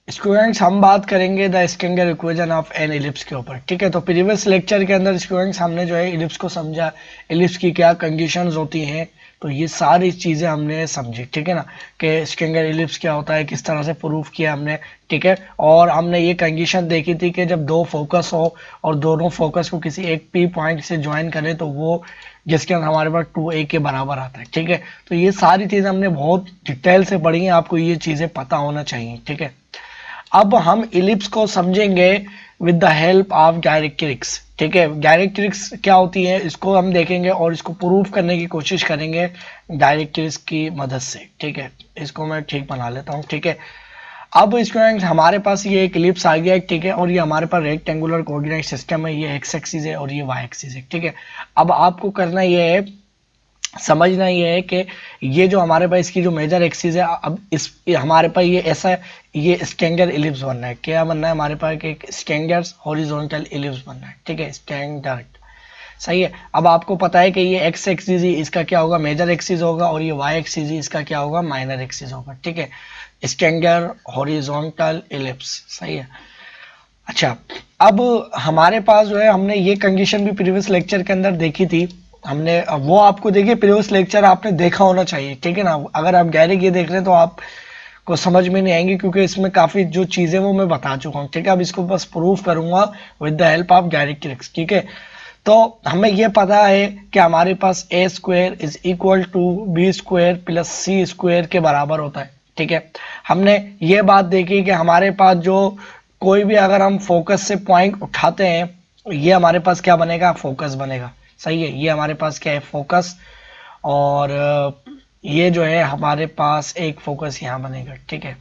Students हम बात करेंगे द स्केंगर इक्वेशन ऑफ एन इलिप्स के ऊपर। ठीक है, तो प्रीवियस लेक्चर के अंदर स्टूडेंट्स हमने जो है इलिप्स को समझा, इलिप्स की क्या कंडीशंस होती हैं, तो ये सारी चीज़ें हमने समझी। ठीक है ना, कि स्केंगर इलिप्स क्या होता है, किस तरह से प्रूफ किया हमने। ठीक है, और हमने ये कंडीशन देखी थी कि जब दो फोकस हो और दोनों फोकस को किसी एक पी पॉइंट से ज्वाइन करें तो वो जिसके अंदर हमारे पास 2a के बराबर आता है। ठीक है, तो ये सारी चीज़ें हमने बहुत डिटेल से पढ़ी हैं, आपको ये चीज़ें पता होना चाहिए। ठीक है, अब हम इलिप्स को समझेंगे with the help of directrix. ठीक है, डायरेक्ट्रिक्स क्या होती है इसको हम देखेंगे और इसको प्रूफ करने की कोशिश करेंगे डायरेक्ट्रिक्स की मदद से। ठीक है, इसको मैं ठीक बना लेता हूँ। ठीक है, अब स्टूडेंट हमारे पास ये एक इलिप्स आ गया है। ठीक है, और ये हमारे पास रेक्टेंगुलर कोऑर्डिनेट सिस्टम है, ये एक्स एक्सिस है और ये वाई एक्सिस है। ठीक है, अब आपको करना ये है, समझना ये है कि ये जो हमारे पास इसकी जो मेजर एक्सिस है, अब इस हमारे पास ये ऐसा ये स्टैंडर्ड इलिप्स बनना है। क्या बनना है हमारे पास कि एक स्टैंडर्ड हॉरिजॉन्टल इलिप्स बनना है। ठीक है, स्टैंडर्ड, सही है। अब आपको पता है कि ये एक्स एक्सिस ही इसका क्या होगा, मेजर एक्सिस होगा, और ये वाई एक्सिस ही इसका क्या होगा, माइनर एक्सिस होगा। ठीक है, स्टैंडर्ड हॉरिजॉन्टल इलिप्स, सही है। अच्छा, अब हमारे पास जो है हमने ये कंडीशन भी प्रीवियस लेक्चर के अंदर देखी थी हमने, वो आपको देखिए प्रीवियस लेक्चर आपने देखा होना चाहिए। ठीक है ना, अगर आप डायरेक्ट ये देख रहे हैं तो आप को समझ में नहीं आएंगी, क्योंकि इसमें काफी जो चीजें वो मैं बता चुका हूँ। ठीक है, अब इसको बस प्रूफ करूंगा with the help of directrix. ठीक है, तो हमें ये पता है कि हमारे पास ए square is equal to B square plus C square के बराबर होता है। ठीक है, हमने ये बात देखी कि हमारे पास जो कोई भी अगर हम फोकस से पॉइंट उठाते हैं, ये हमारे पास क्या बनेगा, फोकस बनेगा। सही है, ये हमारे पास क्या है, फोकस। और ये जो है हमारे पास एक फोकस यहाँ बनेगा। ठीक है,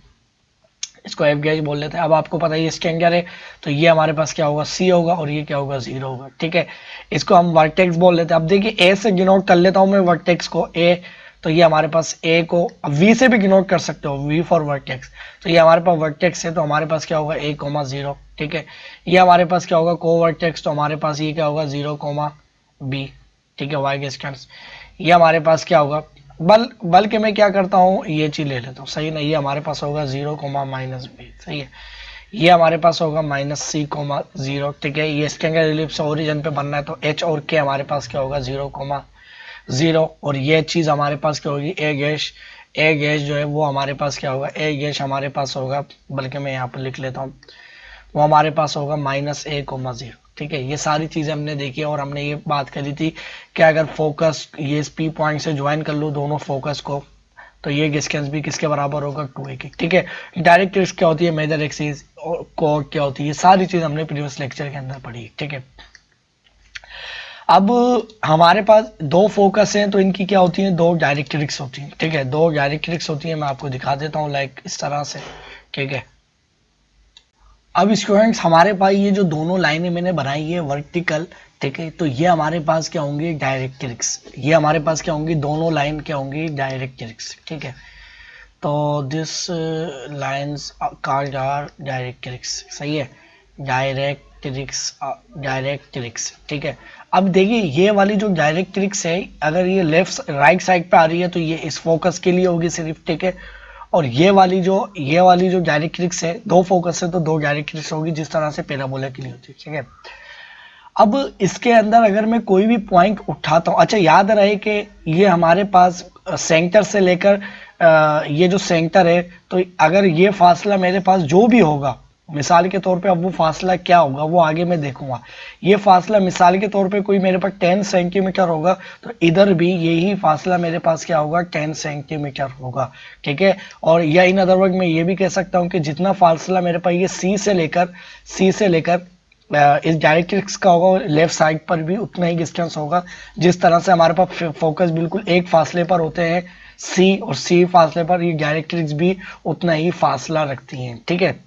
इसको एफ गैज बोल लेते हैं। अब आपको पता है ये स्ट्रेंजर है, तो ये हमारे पास क्या होगा, सी होगा, और ये क्या होगा, जीरो होगा। ठीक है, इसको हम वर्टेक्स बोल लेते हैं। अब देखिए ए से डिनोट कर लेता हूं मैं वर्टेक्स को, ए, तो ये हमारे पास ए को अब वी से भी डिनोट कर सकते हो, वी फॉर वर्टेक्स। तो ये हमारे पास वर्टेक्स है, तो हमारे पास क्या होगा, ए कोमा जीरो। ठीक है, ये हमारे पास क्या होगा, को वर्टेक्स, तो हमारे पास ये क्या होगा, जीरो कोमा बी। ठीक है, वाई डिस्टेंस। ये हमारे पास क्या होगा, बल्कि मैं क्या करता हूँ, ये चीज ले लेता हूँ। सही ना, ये हमारे पास होगा जीरो कोमा माइनस बी। सही है, ये हमारे पास होगा माइनस सी कोमा जीरो। ठीक है, ये स्टैंडर्ड इलिप्स ओरिजिन पे बनना है, तो एच और के हमारे पास क्या होगा, जीरो कोमा जीरो। और ये चीज हमारे पास क्या होगी, ए गैश। ए गैश जो है वो हमारे पास क्या होगा, ए गैश हमारे पास होगा, बल्कि मैं यहाँ पर लिख लेता हूँ, वो हमारे पास होगा माइनस ए कोमा जीरो। ठीक है, ये सारी चीजें हमने देखी और हमने ये बात करी थी कि अगर फोकस ये इस पी पॉइंट से ज्वाइन कर लो दोनों फोकस को, तो ये डिस्टेंस भी किसके बराबर होगा, 2a के। ठीक है, डायरेक्ट एक्सिस क्या होती है, मेजर एक्सिस, और कोऑर्ड क्या होती है, ये सारी चीज हमने प्रीवियस लेक्चर के अंदर पढ़ी। ठीक है, अब हमारे पास दो फोकस हैं, तो इनकी क्या होती है, दो डायरेक्ट्रिक्स होती हैं। ठीक है, दो डायरेक्ट्रिक्स होती है, मैं आपको दिखा देता हूँ लाइक इस तरह से। ठीक है, अब स्टूडेंट्स हमारे पास ये जो दोनों लाइनें मैंने बनाई है वर्टिकल, ठीक है, तो ये हमारे पास क्या होंगी, डायरेक्ट्रिक्स। ये हमारे पास क्या होंगी, दोनों लाइन क्या होंगी, डायरेक्ट्रिक्स। ठीक है, तो this lines called are directrix. सही है, डायरेक्ट्रिक्स, डायरेक्ट्रिक्स। ठीक है, अब देखिए ये वाली जो डायरेक्ट्रिक्स है, अगर ये लेफ्ट राइट साइड पे आ रही है तो ये इस फोकस के लिए होगी सिर्फ। ठीक है, और ये वाली जो डायरेक्ट्रिक्स है, दो फोकस है तो दो डायरेक्ट्रिक्स होगी, जिस तरह से पैराबोला के लिए होती है। ठीक है, अब इसके अंदर अगर मैं कोई भी पॉइंट उठाता हूँ, अच्छा याद रहे कि ये हमारे पास सेंटर से लेकर ये जो सेंटर है, तो अगर ये फासला मेरे पास जो भी होगा, मिसाल के तौर पे, अब वो फासला क्या होगा वो आगे मैं देखूंगा। ये फासला मिसाल के तौर पे कोई मेरे पास 10 सेंटीमीटर होगा, तो इधर भी यही फासला मेरे पास क्या होगा, 10 सेंटीमीटर होगा। ठीक है, और या इन अदर वर्ड मैं ये भी कह सकता हूँ कि जितना फासला मेरे पास ये सी से लेकर इस डायरेक्ट्रिक्स का होगा, लेफ्ट साइड पर भी उतना ही डिस्टेंस होगा। जिस तरह से हमारे पास फोकस बिल्कुल एक फासले पर होते हैं सी, और सी फासले पर ये डायरेक्ट्रिक्स भी उतना ही फासला रखती हैं। ठीक है,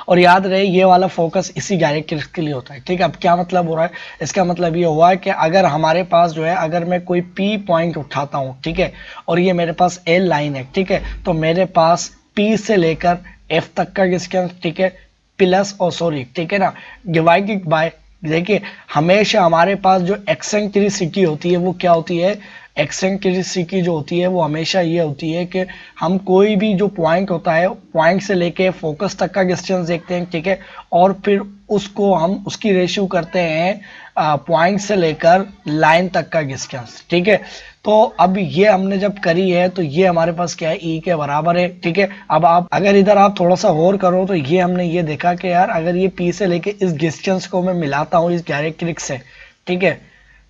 और याद रहे ये वाला फोकस इसी डायरेक्ट्रिक्स के लिए होता है। ठीक है, अब क्या मतलब हो रहा है, इसका मतलब ये हुआ है कि अगर हमारे पास जो है, अगर मैं कोई पी पॉइंट उठाता हूँ, ठीक है, और ये मेरे पास एल लाइन है, ठीक है, तो मेरे पास पी से लेकर एफ तक का डिस्टेंस, ठीक है, प्लस और सॉरी, ठीक है ना, डिवाइडेड बाय, देखिए हमेशा हमारे पास जो एक्सेंट्रिसिटी होती है वो क्या होती है, एक्सेंट्रिसिटी जो होती है वो हमेशा ये होती है कि हम कोई भी जो पॉइंट होता है, पॉइंट से लेके फोकस तक का डिस्टेंस देखते हैं, ठीक है, और फिर उसको हम उसकी रेशियो करते हैं पॉइंट से लेकर लाइन तक का डिस्टेंस, ठीक है। तो अब ये हमने जब करी है तो ये हमारे पास क्या है, ई के बराबर है, ठीक है। अब आप अगर इधर आप थोड़ा सा गौर करो तो ये हमने ये देखा कि यार अगर ये पी से लेके इस डिस्टेंस को मैं मिलाता हूँ इस डायरेक्ट्रिक्स से, ठीक है,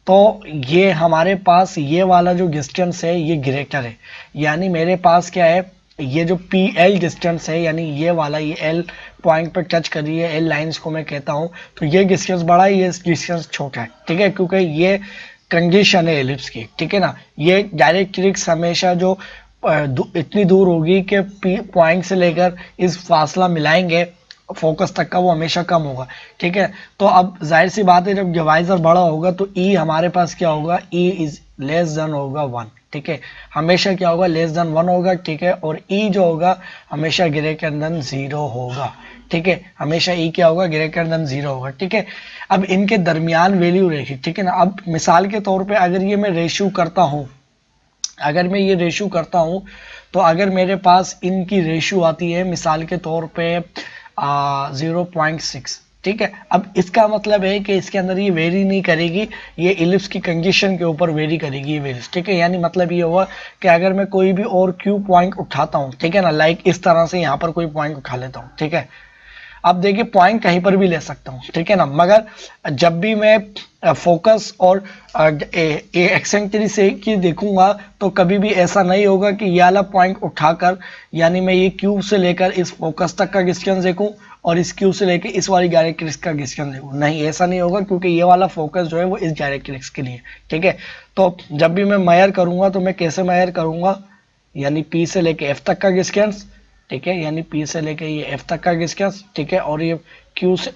तो ये हमारे पास ये वाला जो डिस्टेंस है ये ग्रेटर है, यानी मेरे पास क्या है, ये जो पी एल डिस्टेंस है, यानी ये वाला, ये एल पॉइंट पर टच कर रही है, एल लाइंस को मैं कहता हूँ, तो ये डिस्टेंस बड़ा है, ये डिस्टेंस छोटा है, ठीक है, क्योंकि ये कंडीशन है एलिप्स की, ठीक है ना। ये डायरेक्ट्रिक्स हमेशा जो इतनी दूर होगी कि पॉइंट से लेकर इस फासला मिलाएंगे फोकस तक का, वो हमेशा कम होगा, ठीक है। तो अब जाहिर सी बात है जब डिवाइजर बड़ा होगा तो ई हमारे पास क्या होगा, ई इज लेस देन होगा 1, ठीक है, हमेशा क्या होगा, लेस देन 1 होगा, ठीक है। और ई जो होगा हमेशा ग्रेटर देन 0 होगा, ठीक है, हमेशा ई क्या होगा, ग्रेटर देन 0 होगा, ठीक है। अब इनके दरमियान वैल्यू रहेगी, ठीक है ना। अब मिसाल के तौर पे अगर ये मैं रेशियो करता हूँ, अगर मैं ये रेशियो करता हूँ, तो अगर मेरे पास इनकी रेशियो आती है मिसाल के तौर पे 0.6, ठीक है। अब इसका मतलब है कि इसके अंदर ये वेरी नहीं करेगी, ये इलिप्स की कंडीशन के ऊपर वेरी करेगी ये वेरीज, ठीक है। यानी मतलब ये हुआ कि अगर मैं कोई भी और क्यू पॉइंट उठाता हूँ, ठीक है ना, लाइक इस तरह से यहाँ पर कोई पॉइंट उठा लेता हूँ, ठीक है। अब देखिए पॉइंट कहीं पर भी ले सकता हूँ, ठीक है ना, मगर जब भी मैं फोकस और एक्सेंट्रिसिटी देखूंगा तो कभी भी ऐसा नहीं होगा कि ये वाला पॉइंट उठाकर, यानी मैं ये क्यू से लेकर इस फोकस तक का डिस्टेंस देखूं और इस क्यू से लेकर इस वाली डायरेक्ट्रिक्स का डिस्टेंस देखूं, नहीं ऐसा नहीं होगा, क्योंकि ये वाला फोकस जो है वो इस डायरेक्ट्रिक्स के लिए, ठीक है। तो जब भी मैं मेजर करूंगा तो मैं कैसे मेजर करूंगा, यानी पी से लेके एफ तक का डिस्टेंस, ठीक है, यानी पी से लेके ये एफ तक का डिस्टेंस, ठीक है, और ये क्यू से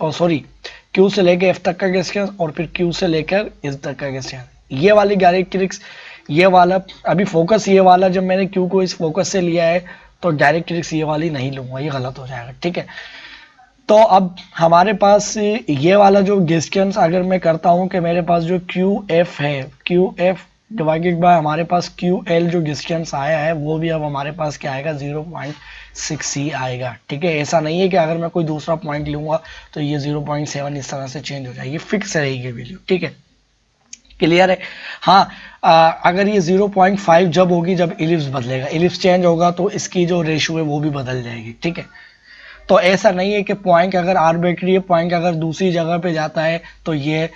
क्यू से लेके एफ तक का डिस्टेंस और फिर क्यू से लेकर इस तक का डिस्टेंस, ये वाली डायरेक्ट्रिक्स, ये वाला अभी फोकस ये वाला, जब मैंने क्यू को इस फोकस से लिया है तो डायरेक्ट्रिक्स ये वाली नहीं लूंगा, ये गलत हो जाएगा, ठीक है। तो अब हमारे पास ये वाला जो डिस्टेंस अगर मैं करता हूं कि मेरे पास जो क्यू एफ है, क्यू एफ डिवाइडेड बाय हमारे पास क्यू एल जो डिस्टेंस आया है, वो भी अब हमारे पास क्या आएगा, 0.6 ही आएगा, ठीक है। ऐसा नहीं है कि अगर मैं कोई दूसरा पॉइंट लूंगा तो ये 0.7 इस तरह से चेंज हो जाएगी, फिक्स रहेगी वैल्यू, ठीक है, क्लियर है। हाँ, अगर ये 0.5 जब होगी जब इलिप्स बदलेगा, इलिप्स चेंज होगा तो इसकी जो रेशियो है वो भी बदल जाएगी, ठीक है। तो ऐसा नहीं है कि पॉइंट अगर आर्बिट्री है, पॉइंट अगर दूसरी जगह पे जाता है तो ये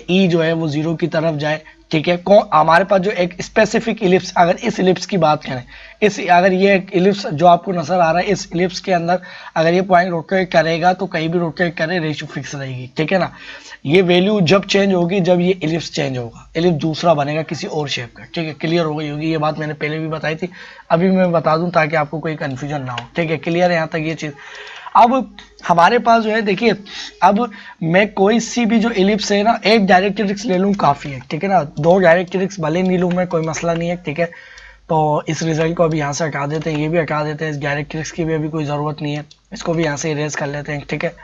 ई जो है वो 0 की तरफ जाए, ठीक है। हमारे पास जो एक स्पेसिफिक इलिप्स, अगर इस इलिप्स की बात करें, इस अगर ये इलिप्स जो आपको नजर आ रहा है, इस इलिप्स के अंदर अगर ये पॉइंट रोटेट करेगा तो कहीं भी रोटेट करे रेशियो फिक्स रहेगी, ठीक है ना। ये वैल्यू जब चेंज होगी जब ये इलिप्स चेंज होगा, इलिप्स दूसरा बनेगा किसी और शेप का, ठीक है, क्लियर हो गई होगी ये बात, मैंने पहले भी बताई थी, अभी मैं बता दूं ताकि आपको कोई कंफ्यूजन ना हो, ठीक है, क्लियर है यहाँ तक ये चीज। अब हमारे पास जो है देखिए, अब मैं कोई सी भी जो इलिप्स है ना, एक डायरेक्ट्रिक्स ले लूँ काफी है, ठीक है ना, दो डायरेक्ट्रिक्स भले नहीं लूँ मैं, कोई मसला नहीं है, ठीक है। तो इस रिजल्ट को अभी यहाँ से हटा देते हैं, ये भी हटा देते हैं, इस डायरेक्ट्रिक्स की भी अभी कोई ज़रूरत नहीं है, इसको भी यहाँ से इरेज कर लेते हैं, ठीक है,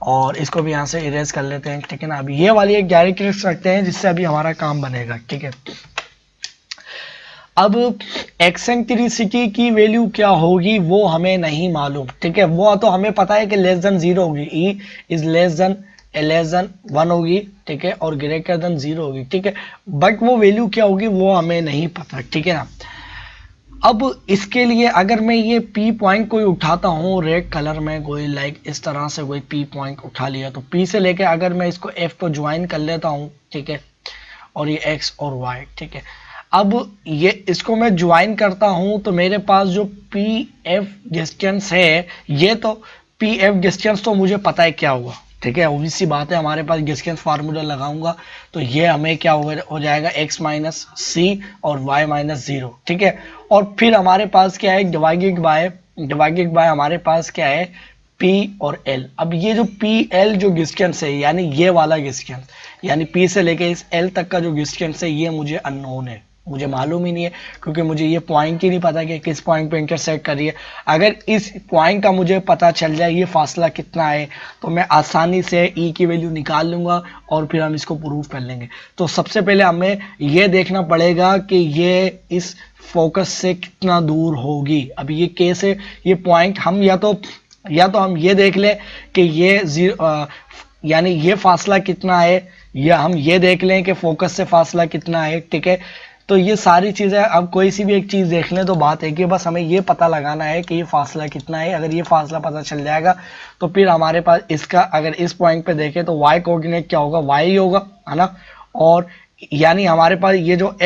और इसको भी यहाँ से इरेज कर लेते हैं, ठीक है ना। अभी ये वाली एक डायरेक्ट्रिक्स रखते हैं जिससे अभी हमारा काम बनेगा, ठीक है। अब एक्सेंट्रिसिटी की वैल्यू क्या होगी वो हमें नहीं मालूम, ठीक है, वो तो हमें पता है कि लेस देन 0 होगी, ई इज लेस देन 1 होगी, ठीक है, और ग्रेटर देन 0 होगी, ठीक है, बट वो वैल्यू क्या होगी वो हमें नहीं पता, ठीक है ना। अब इसके लिए अगर मैं ये पी पॉइंट कोई उठाता हूँ रेड कलर में, कोई लाइक इस तरह से कोई पी पॉइंट उठा लिया, तो पी से लेके अगर मैं इसको एफ को ज्वाइन कर लेता हूँ, ठीक है, और ये एक्स और वाई, ठीक है। अब ये इसको मैं ज्वाइन करता हूं तो मेरे पास जो पी एफ डिस्टेंस है, ये तो पी एफ डिस्टेंस तो मुझे पता है क्या होगा, ठीक है, ऑब्वियस सी बात है, हमारे पास डिस्टेंस फार्मूला लगाऊंगा तो ये हमें क्या हो जाएगा, x माइनस सी और y माइनस 0, ठीक है। और फिर हमारे पास क्या है, डिवाइडेड बाय हमारे पास क्या है, P और L। अब ये जो PL जो डिस्टेंस है, यानी ये वाला डिस्टेंस, यानी P से लेके इस L तक का जो डिस्टेंस है, ये मुझे अननोन है, मुझे मालूम ही नहीं है, क्योंकि मुझे ये पॉइंट ही नहीं पता कि किस पॉइंट पे इंटरसेक्ट कर रही है। अगर इस पॉइंट का मुझे पता चल जाए ये फासला कितना है, तो मैं आसानी से ई की वैल्यू निकाल लूंगा और फिर हम इसको प्रूव कर लेंगे। तो सबसे पहले हमें ये देखना पड़ेगा कि ये इस फोकस से कितना दूर होगी। अब ये केस है, ये पॉइंट हम या तो हम ये देख लें कि ये यानी ये फासला कितना है, या हम ये देख लें कि फोकस से फासला कितना है। ठीक है, तो ये सारी चीज़ें, अब कोई सी भी एक चीज़ देख लें तो बात है कि बस हमें ये पता लगाना है कि ये फासला कितना है। अगर ये फासला पता चल जाएगा तो फिर हमारे पास इसका, अगर इस पॉइंट पे देखें तो वाई कोऑर्डिनेट क्या होगा, वाई ही होगा, है ना। और यानी हमारे पास ये जो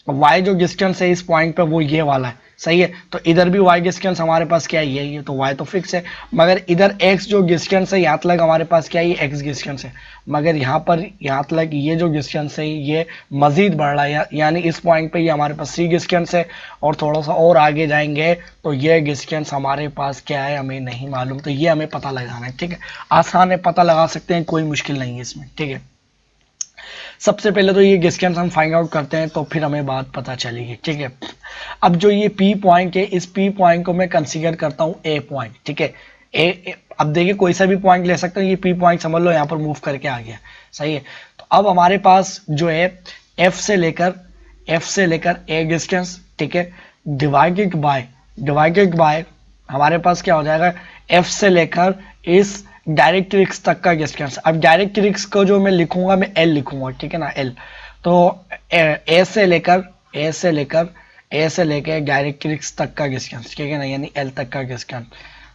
वाई जो डिस्टेंस है इस पॉइंट पे वो ये वाला है, सही है। तो इधर भी वाई डिस्टेंस हमारे पास क्या है, ये तो वाई तो फिक्स है। मगर इधर एक्स जो डिस्टेंस है यहाँ तक हमारे पास क्या है, ये एक्स डिस्टेंस है। मगर यहाँ पर यहाँ तक ये जो डिस्टेंस है ये मजीद बढ़ रहा है, यानी इस पॉइंट पे ये हमारे पास सी डिस्टेंस है। और थोड़ा सा और आगे जाएंगे तो ये डिस्टेंस हमारे पास क्या है हमें नहीं मालूम, तो ये हमें पता लगाना है। ठीक है, आसान है, पता लगा सकते हैं, कोई मुश्किल नहीं है इसमें। ठीक है, सबसे पहले तो ये डिस्टेंस हम फाइंड आउट करते हैं तो फिर हमें बात पता चलेगी। ठीक है, अब जो ये पी पॉइंट है, इस पी पॉइंट को मैं कंसीडर करता हूँ ए पॉइंट। ठीक है, अब देखिए कोई सा भी पॉइंट ले सकते हैं, ये पी पॉइंट समझ लो यहाँ पर मूव करके आ गया, सही है। तो अब हमारे पास जो है एफ से लेकर ए डिस्टेंस, ठीक है, डिवाइडेड बाय हमारे पास क्या हो जाएगा, एफ से लेकर इस डायरेक्ट्रिक्स तक का डिस्टेंस। अब डायरेक्ट्रिक्स को जो मैं लिखूंगा, मैं एल लिखूंगा, ठीक है ना, एल। तो ए से लेकर डायरेक्ट्रिक्स तक का डिस्टेंस, ठीक है ना, यानी एल तक का डिस्टेंस,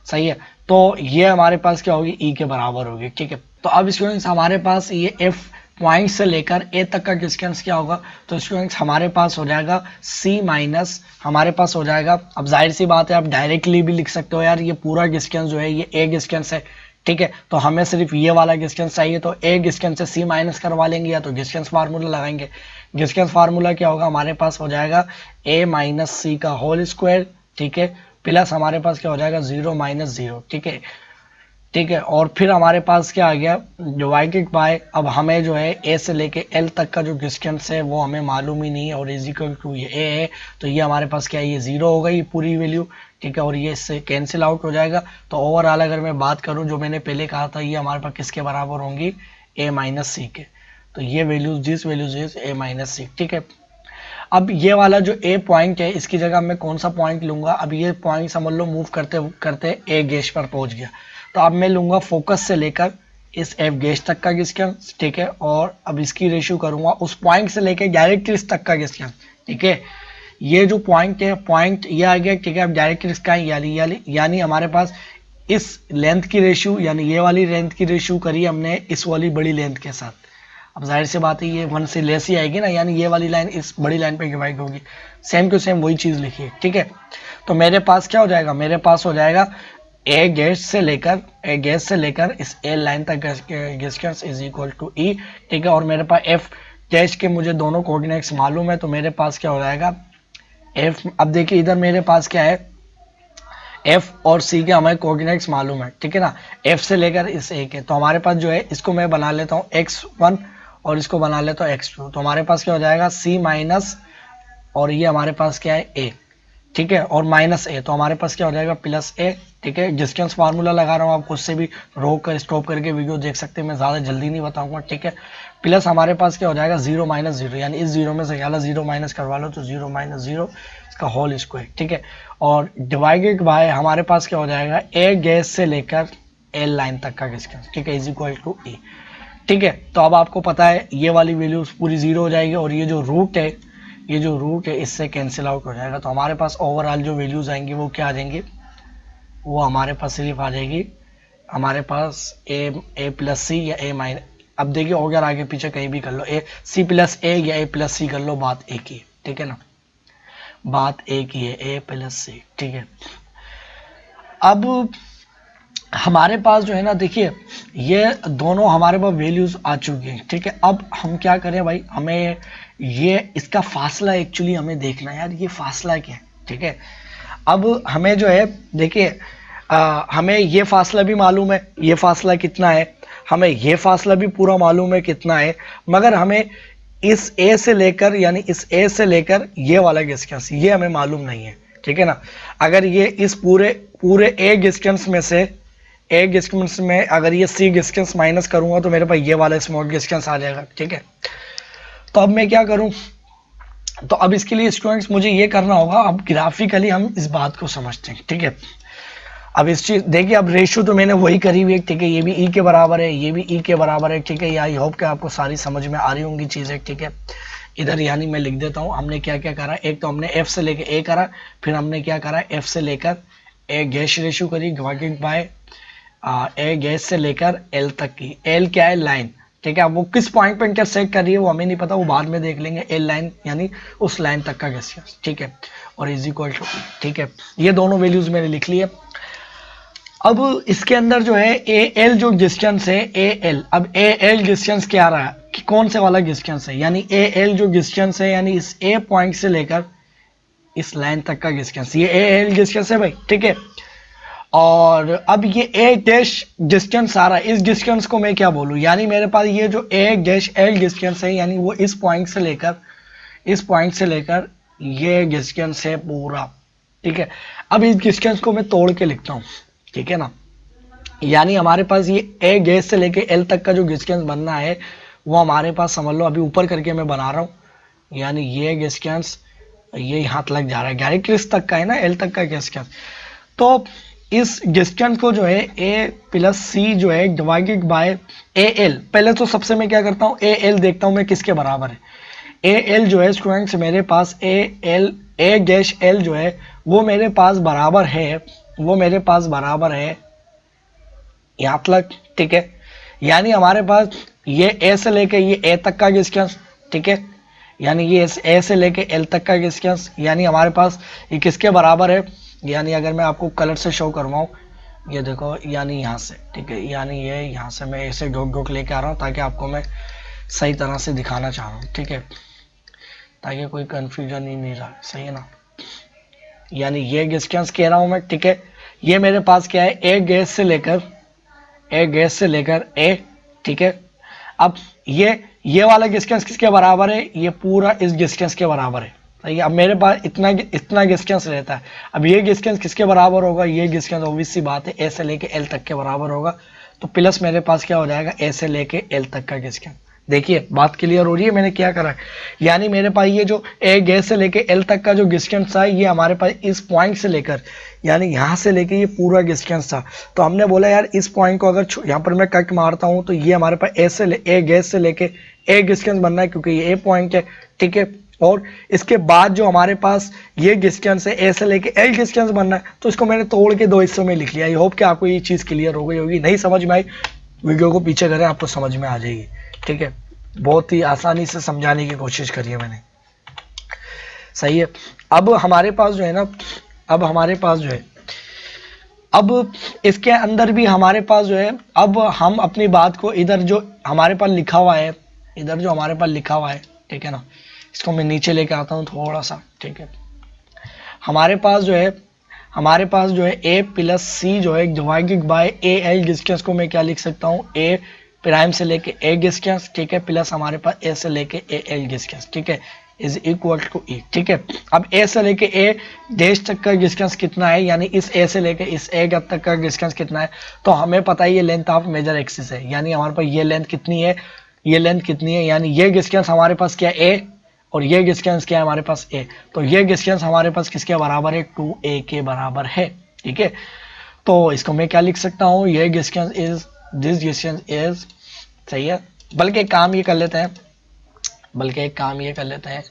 सही है। तो ये हमारे पास क्या होगी, ई के बराबर होगी। ठीक है, तो अब स्टूडेंट्स हमारे पास ये एफ पॉइंट से लेकर ए तक का डिस्टेंस क्या होगा, तो स्टूडेंट्स हमारे पास हो जाएगा सी माइनस, हमारे पास हो जाएगा, अब जाहिर सी बात है आप डायरेक्टली भी लिख सकते हो यार, ये पूरा डिस्टेंस जो है ये ए डिस्टेंस है। ठीक है, तो हमें सिर्फ ये वाला डिस्टेंस चाहिए, तो ए डिस्टेंस से सी माइनस करवा लेंगे, या तो डिस्टेंस फार्मूला लगाएंगे। डिस्टेंस फार्मूला क्या होगा, हमारे पास हो जाएगा ए माइनस सी का होल स्क्वायर, ठीक है, प्लस हमारे पास क्या हो जाएगा 0 माइनस 0। ठीक है, और फिर हमारे पास क्या आ गया, डिवाइडेड बाय, अब हमें जो है ए से लेके एल तक का जो डिस्टेंस है वो हमें मालूम ही नहीं है, और इज इक्वल टू ये ए है, तो ये हमारे पास क्या है, ये 0 होगा ये पूरी वैल्यू। ठीक है, और ये इससे कैंसिल आउट हो जाएगा। तो ओवरऑल अगर मैं बात करूं, जो मैंने पहले कहा था, ये हमारे पास किसके बराबर होंगी, ए माइनस सी के। तो ये values, this values is A minus C. ठीक है, अब ये वाला जो ए पॉइंट है इसकी जगह मैं कौन सा पॉइंट लूंगा, अब ये पॉइंट समझ लो मूव करते करते ए गैस पर पहुंच गया, तो अब मैं लूंगा फोकस से लेकर इस एफ गैस तक का डिस्टेंस। ठीक है, और अब इसकी रेशियो करूंगा उस पॉइंट से लेकर डायरेक्ट्रिक्स तक का डिस्टेंस। ठीक है, ये जो पॉइंट है, पॉइंट ये आ गया, ठीक है। अब डायरेक्ट्रिक्स का यानी हमारे पास इस लेंथ की रेशियो, यानी ये वाली लेंथ की रेशियो करी हमने इस वाली बड़ी लेंथ के साथ। अब जाहिर सी बात है ये 1 से लेस ही आएगी ना, यानी ये वाली लाइन इस बड़ी लाइन पे डिवाइड होगी, सेम टू सेम वही चीज लिखी है। ठीक है, तो मेरे पास क्या हो जाएगा, मेरे पास हो जाएगा ए गैस से लेकर इस ए लाइन तक distance is equal to E. ठीक है, और मेरे पास एफ गैस के मुझे दोनों कोऑर्डिनेट्स मालूम है, तो मेरे पास क्या हो जाएगा एफ। अब देखिए इधर मेरे पास क्या है, एफ और सी के हमें कोऑर्डिनेट्स मालूम है, ठीक है ना, एफ से लेकर इस ए के। तो हमारे पास जो है, इसको मैं बना लेता हूँ x1 और इसको बना लेता हूँ x2। तो हमारे पास क्या हो जाएगा c माइनस, और ये हमारे पास क्या है a, ठीक है, और माइनस a, तो हमारे पास क्या हो जाएगा प्लस a। ठीक है, डिस्टेंस फार्मूला लगा रहा हूँ, आप खुद से भी रोक कर स्टॉप करके वीडियो देख सकते हैं, मैं ज़्यादा जल्दी नहीं बताऊंगा। ठीक है, प्लस हमारे पास क्या हो जाएगा 0 माइनस 0, यानी इस 0 में से ख्याल 0 माइनस करवा लो तो 0 माइनस 0 इसका होल स्क्वायर। ठीक है, और डिवाइडेड बाय हमारे पास क्या हो जाएगा ए गैस से लेकर एल लाइन तक का डिस्टेंस। ठीक है, इज इक्वल टू ए। ठीक है, तो अब आपको पता है ये वाली वैल्यू पूरी 0 हो जाएगी, और ये जो रूट है इससे कैंसिल आउट हो जाएगा। तो हमारे पास ओवरऑल जो वैल्यूज आएंगी वो क्या आ जाएंगी, वो हमारे पास सिर्फ आ जाएगी हमारे पास ए प्लस सी या ए माइनस। अब देखिए अगर आगे पीछे कहीं भी कर लो, ए सी प्लस ए या ए प्लस सी कर लो, बात एक ही है। ठीक है ना, बात एक ही है, ए प्लस सी। ठीक है, अब हमारे पास जो है ना, देखिए ये दोनों हमारे पास वैल्यूज आ चुकी हैं। ठीक है, अब हम क्या करें भाई, हमें ये इसका फासला एक्चुअली हमें देखना है यार, ये फासला क्या है। ठीक है, अब हमें जो है देखिए हमें ये फासला भी मालूम है, ये फासला कितना है, हमें ये फासला भी पूरा मालूम है कितना है, मगर हमें इस ए से लेकर यानी इस ए से लेकर ये वाला डिस्टेंस ये हमें मालूम नहीं है, ठीक है ना। अगर ये इस पूरे पूरे ए डिस्टेंस में से ए डिस्टेंस में अगर ये सी डिस्टेंस माइनस करूंगा तो मेरे पास ये वाला स्मॉल डिस्टेंस आ जाएगा, ठीक है। तो अब मैं क्या करूं, तो अब इसके लिए स्टूडेंट्स मुझे ये करना होगा, अब ग्राफिकली हम इस बात को समझते हैं, ठीक है। अब इस चीज देखिए, अब रेशियो तो मैंने वही करी हुई है, ठीक है। ये भी ई के बराबर है, ये भी ई के बराबर है, ठीक है। आई होप कि आपको सारी समझ में आ रही होंगी चीजें, ठीक है। इधर यानी मैं लिख देता हूँ हमने क्या क्या करा। एक तो हमने एफ से लेकर ए करा, फिर हमने क्या करा, एफ से लेकर ए गैस रेशियो करी डिवाइडेड बाय ए गैस से लेकर एल तक की। एल क्या है, लाइन, ठीक है। अब वो किस पॉइंट पे इंटरसेक्ट कर रही है वो हमें नहीं पता, वो बाद में देख लेंगे। एल लाइन यानी उस लाइन तक का डिस्टेंस, ठीक है। और इज इक्वल टू, ठीक है। ये दोनों वैल्यूज मैंने लिख ली है। अब इसके अंदर जो है ए एल जो डिस्टेंस है, ए एल, अब ए एल डिस्टेंस क्या आ रहा है कि कौन से वाला डिस्टेंस है, यानी ए एल जो डिस्टेंस है यानी इस ए पॉइंट से लेकर इस लाइन तक का डिस्टेंस, ये ए एल डिस्टेंस है भाई, ठीक है। और अब ये ए डैश डिस्टेंस आ रहा है, इस डिस्टेंस को मैं क्या बोलूं, यानी मेरे पास ये जो ए डैश एल डिस्टेंस है यानी वो इस पॉइंट से लेकर ये डिस्टेंस है पूरा, ठीक है। अब इस डिस्टेंस को मैं तोड़ के लिखता हूं, ठीक है ना। यानी हमारे पास ये ए गैस से लेके एल तक का जो डिस्टेंस बनना है वो हमारे पास समझ लो, अभी ऊपर करके मैं बना रहा हूँ। यानी ये डिस्टेंस ये यहाँ लग जा रहा है, डायरेक्ट किस तक का है ना, एल तक का डिस्टेंस। तो इस डिस्टेंस को जो है ए प्लस सी जो है डिवाइडेड बाय ए एल, पहले तो सबसे मैं क्या करता हूँ, ए एल देखता हूँ मैं किसके बराबर है। ए एल जो है स्टूडेंट्स मेरे पास A L A dash L जो है वो मेरे पास बराबर है, यहाँ तक, ठीक है। यानी हमारे पास ये ए से लेके ये ए तक का डिस्टेंस, ठीक है। यानी ये ए से लेके एल तक का डिस्टेंस, यानी हमारे पास ये किसके बराबर है, यानी अगर मैं आपको कलर से शो करवाऊँ, ये देखो, यानी यहाँ से, ठीक है। यानी ये यहाँ से मैं ऐसे डॉट डॉट लेके आ रहा हूँ ताकि आपको मैं सही तरह से दिखाना चाह रहा हूँ, ठीक है, ताकि कोई कंफ्यूजन ही नहीं रहा, सही है ना। यानी ये डिस्टेंस कह रहा हूँ मैं, ठीक है। ये मेरे पास क्या है, ए गैस से लेकर ए, ठीक है। अब ये वाला डिस्टेंस किसके बराबर है, ये पूरा इस डिस्टेंस के बराबर है, सही है। अब मेरे पास इतना डिस्टेंस रहता है, अब ये डिस्टेंस किसके बराबर होगा, ये डिस्टेंस ऑब्वियस सी बात है ए से लेके एल तक के बराबर होगा। तो प्लस मेरे पास क्या हो जाएगा, ए से लेके एल तक का डिस्टेंस। देखिए बात क्लियर हो रही है मैंने क्या करा है। यानी मेरे पास ये जो ए गैस से लेके एल तक का जो डिस्टेंस था ये हमारे पास इस पॉइंट से लेकर यानी यहाँ से लेके ये पूरा डिस्टेंस था। तो हमने बोला यार इस पॉइंट को अगर यहाँ पर मैं कट मारता हूँ तो ये हमारे पास ए गैस से लेके ए डिस्टेंस बनना है क्योंकि ये ए पॉइंट है, ठीक है। और इसके बाद जो हमारे पास ये डिस्टेंस है ए से लेके एल डिस्टेंस बनना है, तो इसको मैंने तोड़ के दो हिस्सों में लिख लिया। आई होप कि आपको ये चीज़ क्लियर हो गई होगी। नहीं समझ में आई वीडियो को पीछे करें, आपको समझ में आ जाएगी, ठीक है। बहुत ही आसानी से समझाने की कोशिश करी है मैंने, सही है। अब हमारे पास जो है ना, अब इसके अंदर भी हमारे पास जो है, अब हम अपनी बात को इधर जो हमारे पास लिखा हुआ है, ठीक है ना, इसको मैं नीचे लेके आता हूँ थोड़ा सा, ठीक है। हमारे पास जो है ए प्लस सी जो है divided by A L distance को मैं क्या लिख सकता हूँ, ए प्राइम से लेके ए डिस्टेंस, ठीक है, प्लस हमारे पास ए से लेके ए एल डिस्टेंस, ठीक है, इज इक्वल टू ई, ठीक है। अब ए से लेके ए डैश तक का डिस्टेंस कितना है, यानी इस ए से लेके इस ए तक का डिस्टेंस कितना है, तो हमें पता है ये लेंथ ऑफ मेजर एक्सिस है। यानी हमारे पास ये लेंथ कितनी है, यानी ये डिस्टेंस हमारे पास क्या है, ए, और ये डिस्टेंस क्या है हमारे पास ए। तो ये डिस्टेंस हमारे पास किसके बराबर है, 2a के बराबर है, ठीक है। तो इसको मैं क्या लिख सकता हूँ, ये distance is this distance is, सही है। बल्कि एक काम ये कर लेते हैं,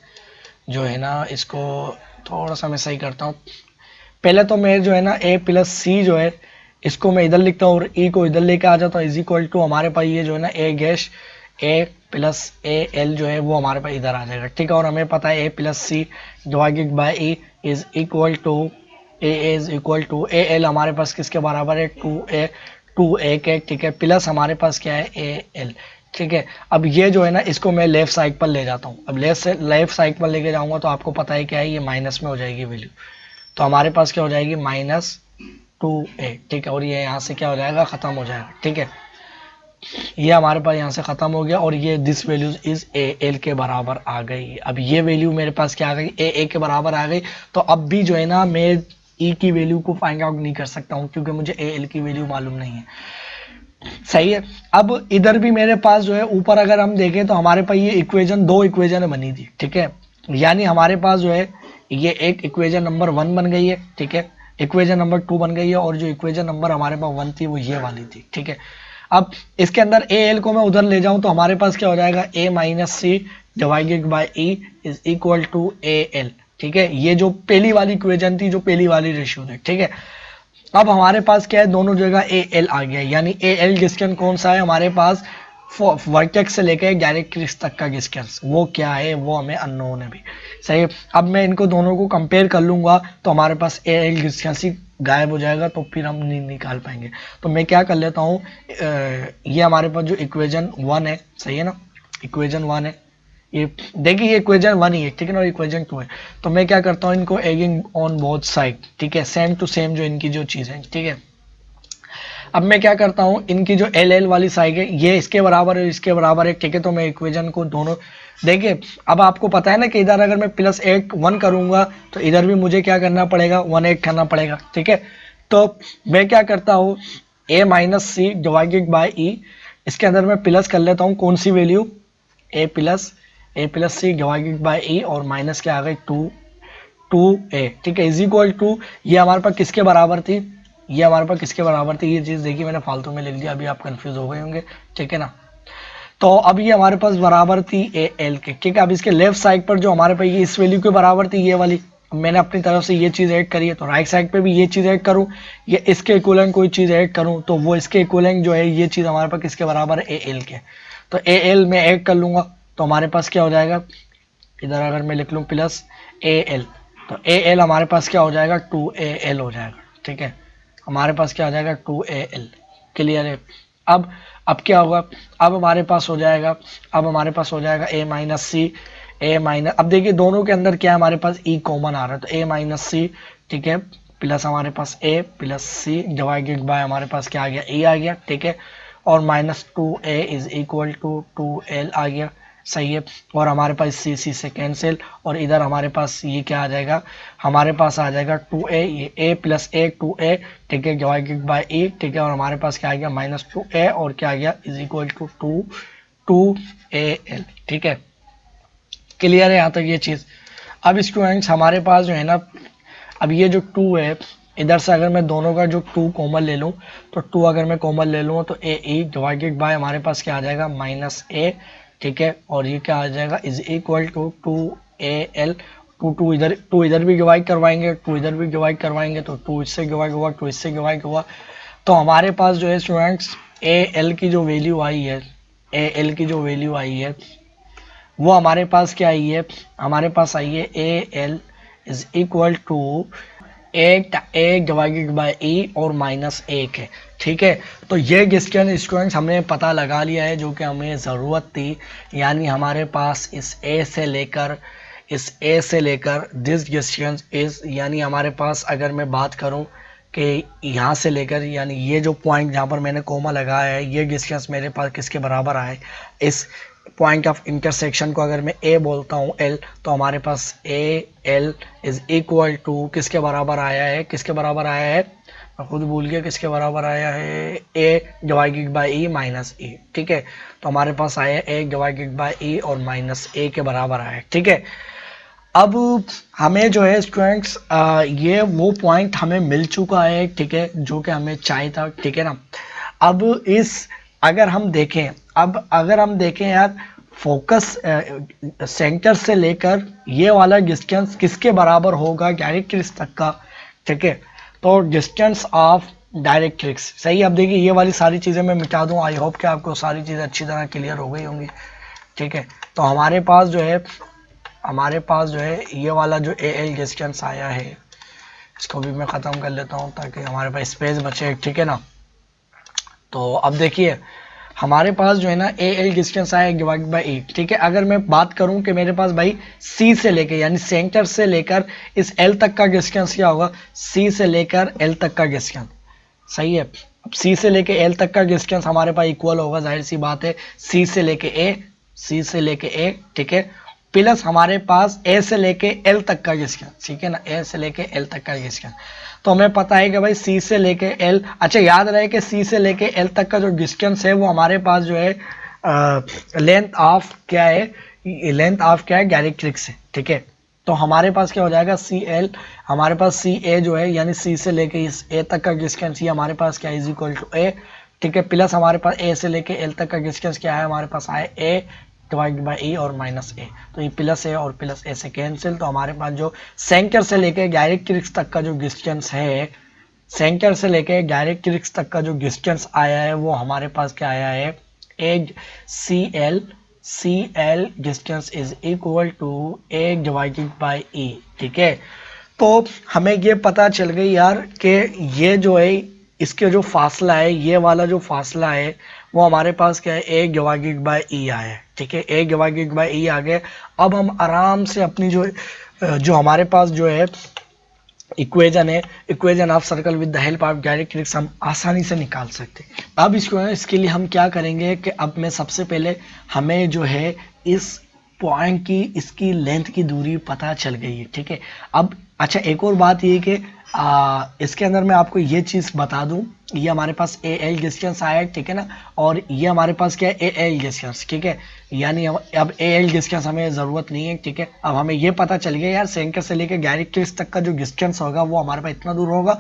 जो है ना, इसको थोड़ा सा मैं सही करता हूँ। पहले तो मैं जो है ना ए प्लस सी जो है इसको मैं इधर लिखता हूँ और ई को इधर लेके आ जाता हूँ, इज इक्वल टू हमारे पास ये जो है ना A dash A plus A L जो है वो हमारे पास इधर आ जाएगा, ठीक है। और हमें पता है A plus C divided by E is equal to A L हमारे पास किसके बराबर है, 2a के, ठीक है, प्लस हमारे पास क्या है ए एल, ठीक है। अब ये जो है ना इसको मैं लेफ्ट साइड पर ले जाता हूँ। अब लेफ्ट साइड पर लेके जाऊंगा तो आपको पता है क्या है, ये माइनस में हो जाएगी वैल्यू। तो हमारे पास क्या हो जाएगी, -2a, ठीक है। और ये यहाँ से क्या हो जाएगा, खत्म हो जाएगा, ठीक है। ये हमारे पास यहाँ से खत्म हो गया और ये this values is A L के बराबर आ गई। अब ये वैल्यू मेरे पास क्या आ गई, ए ए के बराबर आ गई। तो अब भी जो है ना मैं ई की वैल्यू को फाइंड आउट नहीं कर सकता हूँ क्योंकि मुझे ए एल की वैल्यू मालूम नहीं है। सही है। अब इधर भी मेरे पास जो है ऊपर अगर हम देखें तो हमारे पास ये इक्वेशन, दो इक्वेशन बनी थी, ठीक है। यानी हमारे पास जो है ये एक इक्वेशन नंबर 1 बन गई है, ठीक है, इक्वेशन नंबर 2 बन गई है और जो इक्वेशन नंबर हमारे पास 1 थी वो ये वाली थी, ठीक है। अब इसके अंदर ए एल को मैं उधर ले जाऊं तो हमारे पास क्या हो जाएगा, A minus C divided by E is equal to A L, ठीक है। ये जो पहली वाली इक्वेशन थी, जो पहली वाली रेशियो थी, ठीक है। अब हमारे पास क्या है, दोनों जगह ए एल आ गया, यानी ए एल डिस्टेंस कौन सा है हमारे पास, वर्टेक्स से लेकर डायरेक्ट्रिक्स तक का डिस्टेंस, वो क्या है, वो हमें अननोन है भी। सही है। अब मैं इनको दोनों को कंपेयर कर लूंगा तो हमारे पास ए एल डिस्टेंस ही गायब हो जाएगा, तो फिर हम नहीं निकाल पाएंगे। तो मैं क्या कर लेता हूँ, ये हमारे पास जो इक्वेशन 1 है, सही है ना, इक्वेशन 1 है, ये देखिए ये इक्वेशन 1 ही है, ठीक है ना, और इक्वेशन 2 है। तो मैं क्या करता हूँ, इनको एगिंग ऑन बोथ साइड, ठीक है, सेम टू सेम जो इनकी जो चीज़ है, ठीक है। अब मैं क्या करता हूँ, इनकी जो एल एल वाली साइड है ये इसके बराबर है, इसके बराबर है, ठीक है। तो मैं इक्वेशन को दोनों देखिए, अब आपको पता है ना कि इधर अगर मैं प्लस 1 करूंगा तो इधर भी मुझे क्या करना पड़ेगा, 1 8 करना पड़ेगा, ठीक है। तो मैं क्या करता हूँ, A minus C divided by E, इसके अंदर मैं प्लस कर लेता हूँ कौन सी value, A plus C divided by E और माइनस क्या आ गई 2 ए, ठीक है, इज इक्वल टू, ये हमारे पास किसके बराबर थी, ये हमारे पास किसके बराबर थी, ये चीज़ देखिए मैंने फालतू में लिख दिया, अभी आप कंफ्यूज हो गए होंगे, ठीक है ना। तो अब ये हमारे पास बराबर थी ए एल के, ठीक है। अब इसके लेफ्ट साइड पर जो हमारे पास ये इस वैल्यू के बराबर थी, ये वाली, मैंने अपनी तरफ से ये चीज़ ऐड करी है, तो राइट साइड पे भी ये चीज़ ऐड करूँ, ये इसके इक्विवेलेंट कोई चीज़ ऐड करूँ तो वो इसके इक्विवेलेंट जो है ये चीज़ हमारे पास किसके बराबर है, ए एल के। तो ए एल में ऐड कर लूँगा तो हमारे पास क्या हो जाएगा, इधर अगर मैं लिख लूँ प्लस ए एल, तो ए एल हमारे पास क्या हो जाएगा, 2 ए एल हो जाएगा, ठीक है। हमारे पास क्या आ जाएगा, 2 ए एल, क्लियर है। अब क्या होगा, अब हमारे पास हो जाएगा, अब हमारे पास हो जाएगा A minus C, A minus, अब देखिए दोनों के अंदर क्या है, हमारे पास ई कॉमन आ रहा है, तो ए माइनस सी, ठीक है, प्लस हमारे पास ए प्लस सी डिवाइडेड बाय हमारे पास क्या आ गया, ए आ गया, ठीक है, और minus 2 A is equal to 2 L आ गया, सही है। और हमारे पास सी सी से कैंसिल, और इधर हमारे पास ये क्या आ जाएगा, हमारे पास आ जाएगा 2a, ये a प्लस ए 2a, ठीक है, डिवाइडेड बाय ए, ठीक है, और हमारे पास क्या आ गया माइनस 2a और क्या आ गया इज इक्वल टू 2al, ठीक है, क्लियर है यहाँ तक ये चीज़। अब स्टूडेंट्स हमारे पास जो है ना, अब ये जो 2 है, इधर से अगर मैं दोनों का जो 2 कॉमन ले लूँ, तो 2 अगर मैं कॉमन ले लूँ तो ए ई डिवाइडेड बाय हमारे पास क्या आ जाएगा माइनस ए, ठीक है, और ये क्या आ जाएगा इज इक्वल टू 2al, 2 इधर भी डिवाइड करवाएंगे, 2 इधर भी डिवाइड करवाएंगे, तो 2 इससे डिवाइड हुआ, 2 इससे डिवाइड हुआ, तो हमारे पास जो है स्टूडेंट्स ए एल की जो वैल्यू आई है, ए एल की जो वैल्यू आई है वो हमारे पास क्या आई है, हमारे पास आई है A L is equal to एक डिवाइडेड बाय ई और माइनस 1 है, ठीक है। तो ये डिस्टेंस स्टूडेंट्स हमने पता लगा लिया है जो कि हमें ज़रूरत थी, यानी हमारे पास इस ए से लेकर दिस डिस्टेंस इज, यानी हमारे पास अगर मैं बात करूं कि यहाँ से लेकर, यानी ये जो पॉइंट जहाँ पर मैंने कोमा लगाया है, ये डिस्टेंस मेरे पास किसके बराबर आए, इस पॉइंट ऑफ इंटरसेक्शन को अगर मैं ए बोलता हूँ एल, तो हमारे पास A L is equal to किसके बराबर आया है, किसके बराबर आया है, मैं खुद भूल गया किसके बराबर आया है, ए डिवाइडेड बाई ई माइनस ए, ठीक है। तो हमारे पास आया है ए डिवाइडेड बाई ई और माइनस ए के बराबर आया है, ठीक है। अब हमें जो है स्टूडेंट्स ये वो पॉइंट हमें मिल चुका है, ठीक है, जो कि हमें चाहिए था, ठीक है ना। अब अगर हम देखें यार, फोकस सेंटर से लेकर ये वाला डिस्टेंस किसके बराबर होगा, डायरेक्ट्रिक्स तक का, ठीक है, तो डिस्टेंस ऑफ डायरेक्ट्रिक्स, सही। अब देखिए ये वाली सारी चीज़ें मैं मिटा दूं, आई होप कि आपको सारी चीज़ें अच्छी तरह क्लियर हो गई होंगी, ठीक है। तो हमारे पास जो है ये वाला जो ए एल डिस्टेंस आया है, इसको भी मैं ख़त्म कर लेता हूँ ताकि हमारे पास स्पेस बचे, ठीक है ना। तो अब देखिए हमारे पास जो है ना ए एल डिस्टेंस आया डिवाइड बाई ए, ठीक है। अगर मैं बात करूं कि मेरे पास भाई सी से लेकर, यानी सेंटर से लेकर इस एल तक का डिस्टेंस क्या होगा, सी से लेकर एल तक का डिस्टेंस, सही है। अब सी से लेके एल तक का डिस्टेंस हमारे पास इक्वल होगा, जाहिर सी बात है, सी से लेके ए, ठीक है, प्लस हमारे पास ए से लेके एल तक का डिस्टेंस, ठीक है ना, ए से लेके एल तक का डिस्टेंस। तो हमें पता है कि भाई सी से लेके एल, अच्छा याद रहे कि सी से लेके एल तक का जो डिस्टेंस है वो हमारे पास जो है लेंथ ऑफ क्या है, डायरेक्ट्रिक्स है, ठीक है। तो हमारे पास क्या हो जाएगा, सी एल, हमारे पास सी ए जो है यानी सी से लेके इस ए तक का डिस्टेंस, ये हमारे पास क्या इज इक्वल टू ए, ठीक है, प्लस हमारे पास ए से लेके एल तक का डिस्टेंस क्या है, हमारे पास आए ए डिवाइड बाई ई और माइनस ए, तो ये प्लस ए और प्लस ए से कैंसिल, तो हमारे पास जो सेंटर से लेके डायरेक्ट्रिक्स तक का जो डिस्टेंस है, सेंटर से लेके डायरेक्ट्रिक्स तक का जो डिस्टेंस आया है वो हमारे पास क्या आया है, एग C L distance is equal to A divided by ई, ठीक है। तो हमें ये पता चल गई यार कि ये जो है इसके जो फासला है, ये वाला जो फासला है वो हमारे पास क्या है, ए डिवाइडेड बाई ई आया है, ठीक है, ए डिवाइडेड बाई ई आ गए। अब हम आराम से अपनी जो हमारे पास जो है इक्वेजन है, equation of circle with the help of directrix हम आसानी से निकाल सकते हैं। अब इसके लिए हम क्या करेंगे कि अब मैं सबसे पहले हमें जो है इस पॉइंट की इसकी लेंथ की दूरी पता चल गई है, ठीक है। अब अच्छा एक और बात ये कि इसके अंदर मैं आपको ये चीज़ बता दूं, ये हमारे पास ए एल डिस्टेंस आया है, ठीक है ना, और ये हमारे पास क्या है, ए एल डिस्टेंस, ठीक है, यानी अब ए एल डिस्टेंस हमें ज़रूरत नहीं है, ठीक है। अब हमें ये पता चल गया यार सेंटर से लेकर डायरेक्ट्रिक्स तक का जो डिस्टेंस होगा वो हमारे पास इतना दूर होगा,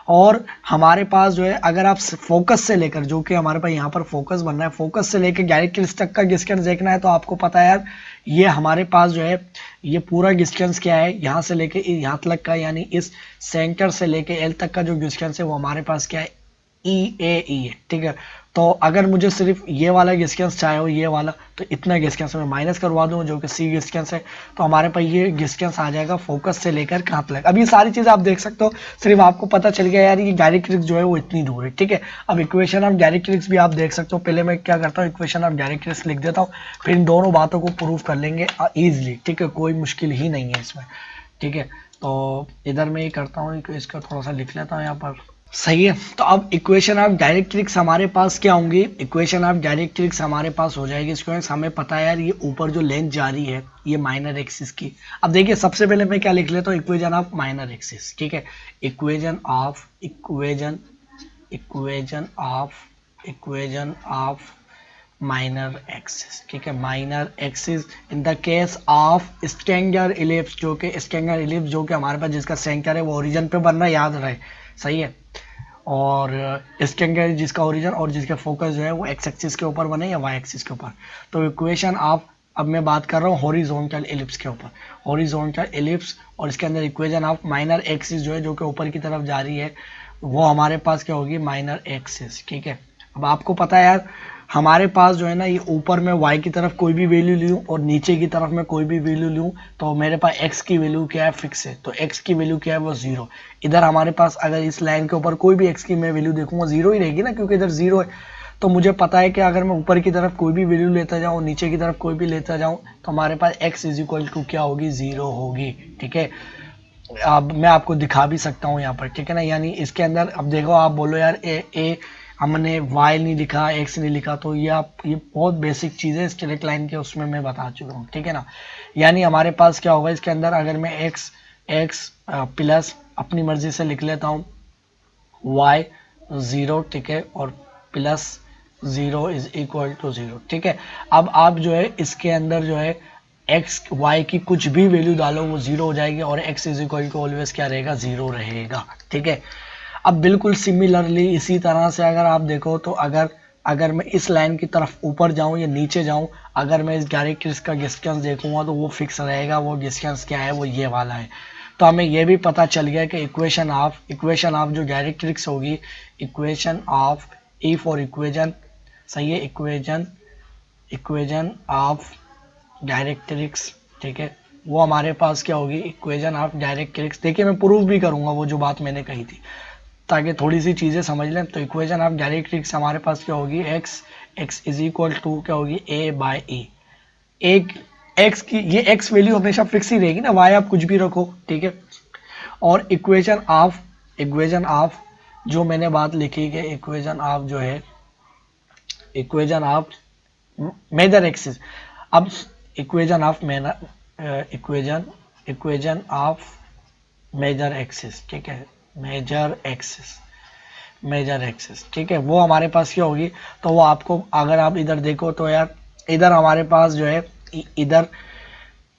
और हमारे पास जो है अगर आप फोकस से लेकर, जो कि हमारे पास यहाँ पर फोकस बन रहा है, फोकस से लेकर डायरेक्ट्रिक्स तक का डिस्टेंस देखना है, तो आपको पता है यार ये हमारे पास जो है ये पूरा डिस्टेंस क्या है, यहाँ से लेके यहाँ तक का, यानी इस सेंटर से लेके एल तक का जो डिस्टेंस है वो हमारे पास क्या है, ई ए ई है, ठीक है। तो अगर मुझे सिर्फ ये वाला डिस्टेंस चाहे हो, ये वाला, तो इतना डिस्टेंस मैं माइनस करवा दूँ जो कि सी डिस्टेंस है, तो हमारे पास ये डिस्टेंस आ जाएगा फोकस से लेकर कहाँ तक। अब ये सारी चीज़ आप देख सकते हो, सिर्फ आपको पता चल गया यार ये डायरेक्ट्रिक्स जो है वो इतनी दूर है, ठीक है। अब इक्वेशन ऑफ डायरेक्ट्रिक्स भी आप देख सकते हो, पहले मैं क्या करता हूँ, इक्वेशन ऑफ डायरेक्ट्रिक्स लिख देता हूँ, फिर इन दोनों बातों को प्रूव कर लेंगे ईजिली, ठीक है, कोई मुश्किल ही नहीं है इसमें, ठीक है। तो इधर मैं ये करता हूँ, इसका थोड़ा सा लिख लेता हूँ यहाँ पर, सही है। तो अब इक्वेशन ऑफ डायरेक्ट्रिक्स हमारे पास क्या होंगी, इक्वेशन ऑफ डायरेक्ट्रिक्स हमारे पास हो जाएगी, इसको हमें पता है यार ये ऊपर जो लेंथ जा रही है ये माइनर एक्सिस की। अब देखिए सबसे पहले मैं क्या लिख लेता हूँ, इक्वेशन ऑफ माइनर एक्सिस, ठीक है, इक्वेशन ऑफ माइनर एक्सिस, ठीक है, minor axis in the case of stranger ellipse, जो कि स्ट्रेंगर इलिप्स जो कि हमारे पास जिसका सेंटर है वो ओरिजिन पे बनना याद रहे, सही है, और स्ट्रेंगर जिसका ओरिजिन और जिसका फोकस जो है वो एक्स एक्सिस के ऊपर बने या वाई एक्सिस के ऊपर। तो इक्वेशन ऑफ, अब मैं बात कर रहा हूँ हॉरिजॉन्टल एलिप्स के ऊपर, हॉरिजॉन्टल एलिप्स, और इसके अंदर इक्वेशन ऑफ माइनर एक्सिस जो है जो कि ऊपर की तरफ जा रही है वो हमारे पास क्या होगी, माइनर एक्सिस, ठीक है। अब आपको पता है यार हमारे पास जो है ना ये ऊपर में y की तरफ कोई भी वैल्यू लूँ और नीचे की तरफ में कोई भी वैल्यू लूँ तो मेरे पास x की वैल्यू क्या है, फिक्स है, तो x की वैल्यू क्या है वो 0। इधर हमारे पास अगर इस लाइन के ऊपर कोई भी x की मैं वैल्यू देखूंगा 0 ही रहेगी ना, क्योंकि इधर 0 है। तो मुझे पता है कि अगर मैं ऊपर की तरफ कोई भी वैल्यू लेता जाऊँ, नीचे की तरफ कोई भी लेता जाऊँ, तो हमारे पास x इज इक्वल टू क्या होगी, 0 होगी, ठीक है। अब मैं आपको दिखा भी सकता हूँ यहाँ पर, ठीक है ना, यानी इसके अंदर अब देखो आप बोलो यार ए हमने y नहीं लिखा, x नहीं लिखा, तो ये बहुत बेसिक चीज़ है स्ट्रेट लाइन के, उसमें मैं बता चुका हूँ, ठीक है ना। यानी हमारे पास क्या होगा इसके अंदर, अगर मैं x प्लस अपनी मर्जी से लिख लेता हूँ y 0, ठीक है, और प्लस 0 इज इक्वल टू 0, ठीक है। अब आप जो है इसके अंदर जो है x y की कुछ भी वैल्यू डालो वो 0 हो जाएगी, और x is equal to always क्या रहेगा, 0 रहेगा, ठीक है। अब बिल्कुल सिमिलरली इसी तरह से अगर आप देखो तो अगर मैं इस लाइन की तरफ ऊपर जाऊं या नीचे जाऊं, अगर मैं इस डायरेक्ट्रिक्स का डिस्टेंस देखूंगा तो वो फिक्स रहेगा, वो डिस्टेंस क्या है, वो ये वाला है। तो हमें ये भी पता चल गया कि इक्वेशन ऑफ जो डायरेक्ट्रिक्स होगी, equation of E for equation, सही है, इक्वेशन ऑफ डायरेक्ट्रिक्स, ठीक है, वो हमारे पास क्या होगी, इक्वेशन ऑफ डायरेक्ट्रिक्स। देखिए मैं प्रूव भी करूंगा वो जो बात मैंने कही थी ताकि थोड़ी सी चीज़ें समझ लें। तो इक्वेशन ऑफ डायरेक्ट्रिक्स हमारे पास क्या होगी, x इज इक्वल टू क्या होगी, a बाई ई। एक x की ये x वैल्यू हमेशा फिक्स ही रहेगी ना, y आप कुछ भी रखो, ठीक है। और इक्वेशन ऑफ जो मैंने बात लिखी कि इक्वेशन ऑफ जो है, इक्वेशन ऑफ मेजर एक्सिस। अब equation of equation equation of major axis, ठीक है, मेजर एक्सिस, मेजर एक्सिस, ठीक है, वो हमारे पास क्या होगी, तो वो आपको अगर आप इधर देखो तो यार इधर हमारे पास जो है इधर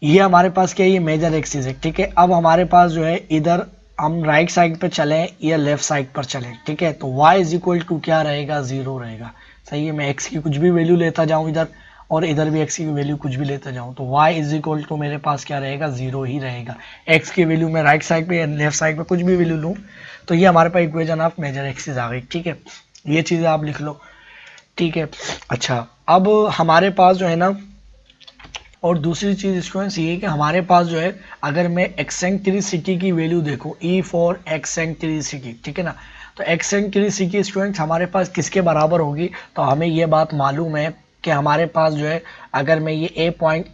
ये हमारे पास क्या है, ये मेजर एक्सिस है, ठीक है। अब हमारे पास जो है इधर हम राइट साइड पे चलें या लेफ्ट साइड पर चलें, ठीक है, तो y इज इक्वल टू क्या रहेगा, 0 रहेगा, सही है। मैं x की कुछ भी वैल्यू लेता जाऊं इधर और इधर भी x की वैल्यू कुछ भी लेता जाऊं तो y इज इक्वल टू मेरे पास क्या रहेगा, 0 ही रहेगा। x की वैल्यू मैं राइट साइड पे या लेफ्ट साइड पे कुछ भी वैल्यू लूँ तो ये हमारे पास इक्वेशन ऑफ मेजर एक्सिस आ गई, ठीक है। ये चीज़ें आप लिख लो, ठीक है। अच्छा, अब हमारे पास जो है ना, और दूसरी चीज स्टूडेंट्स ये है कि हमारे पास जो है अगर मैं एक्सेंट्रिसिटी की वैल्यू देखूं, ई फॉर एक्सेंट्रिसिटी, ठीक है ना, तो एक्सेंट्रिसिटी स्टूडेंट्स हमारे पास किसके बराबर होगी, तो हमें ये बात मालूम है कि हमारे पास जो है अगर मैं ये ए पॉइंट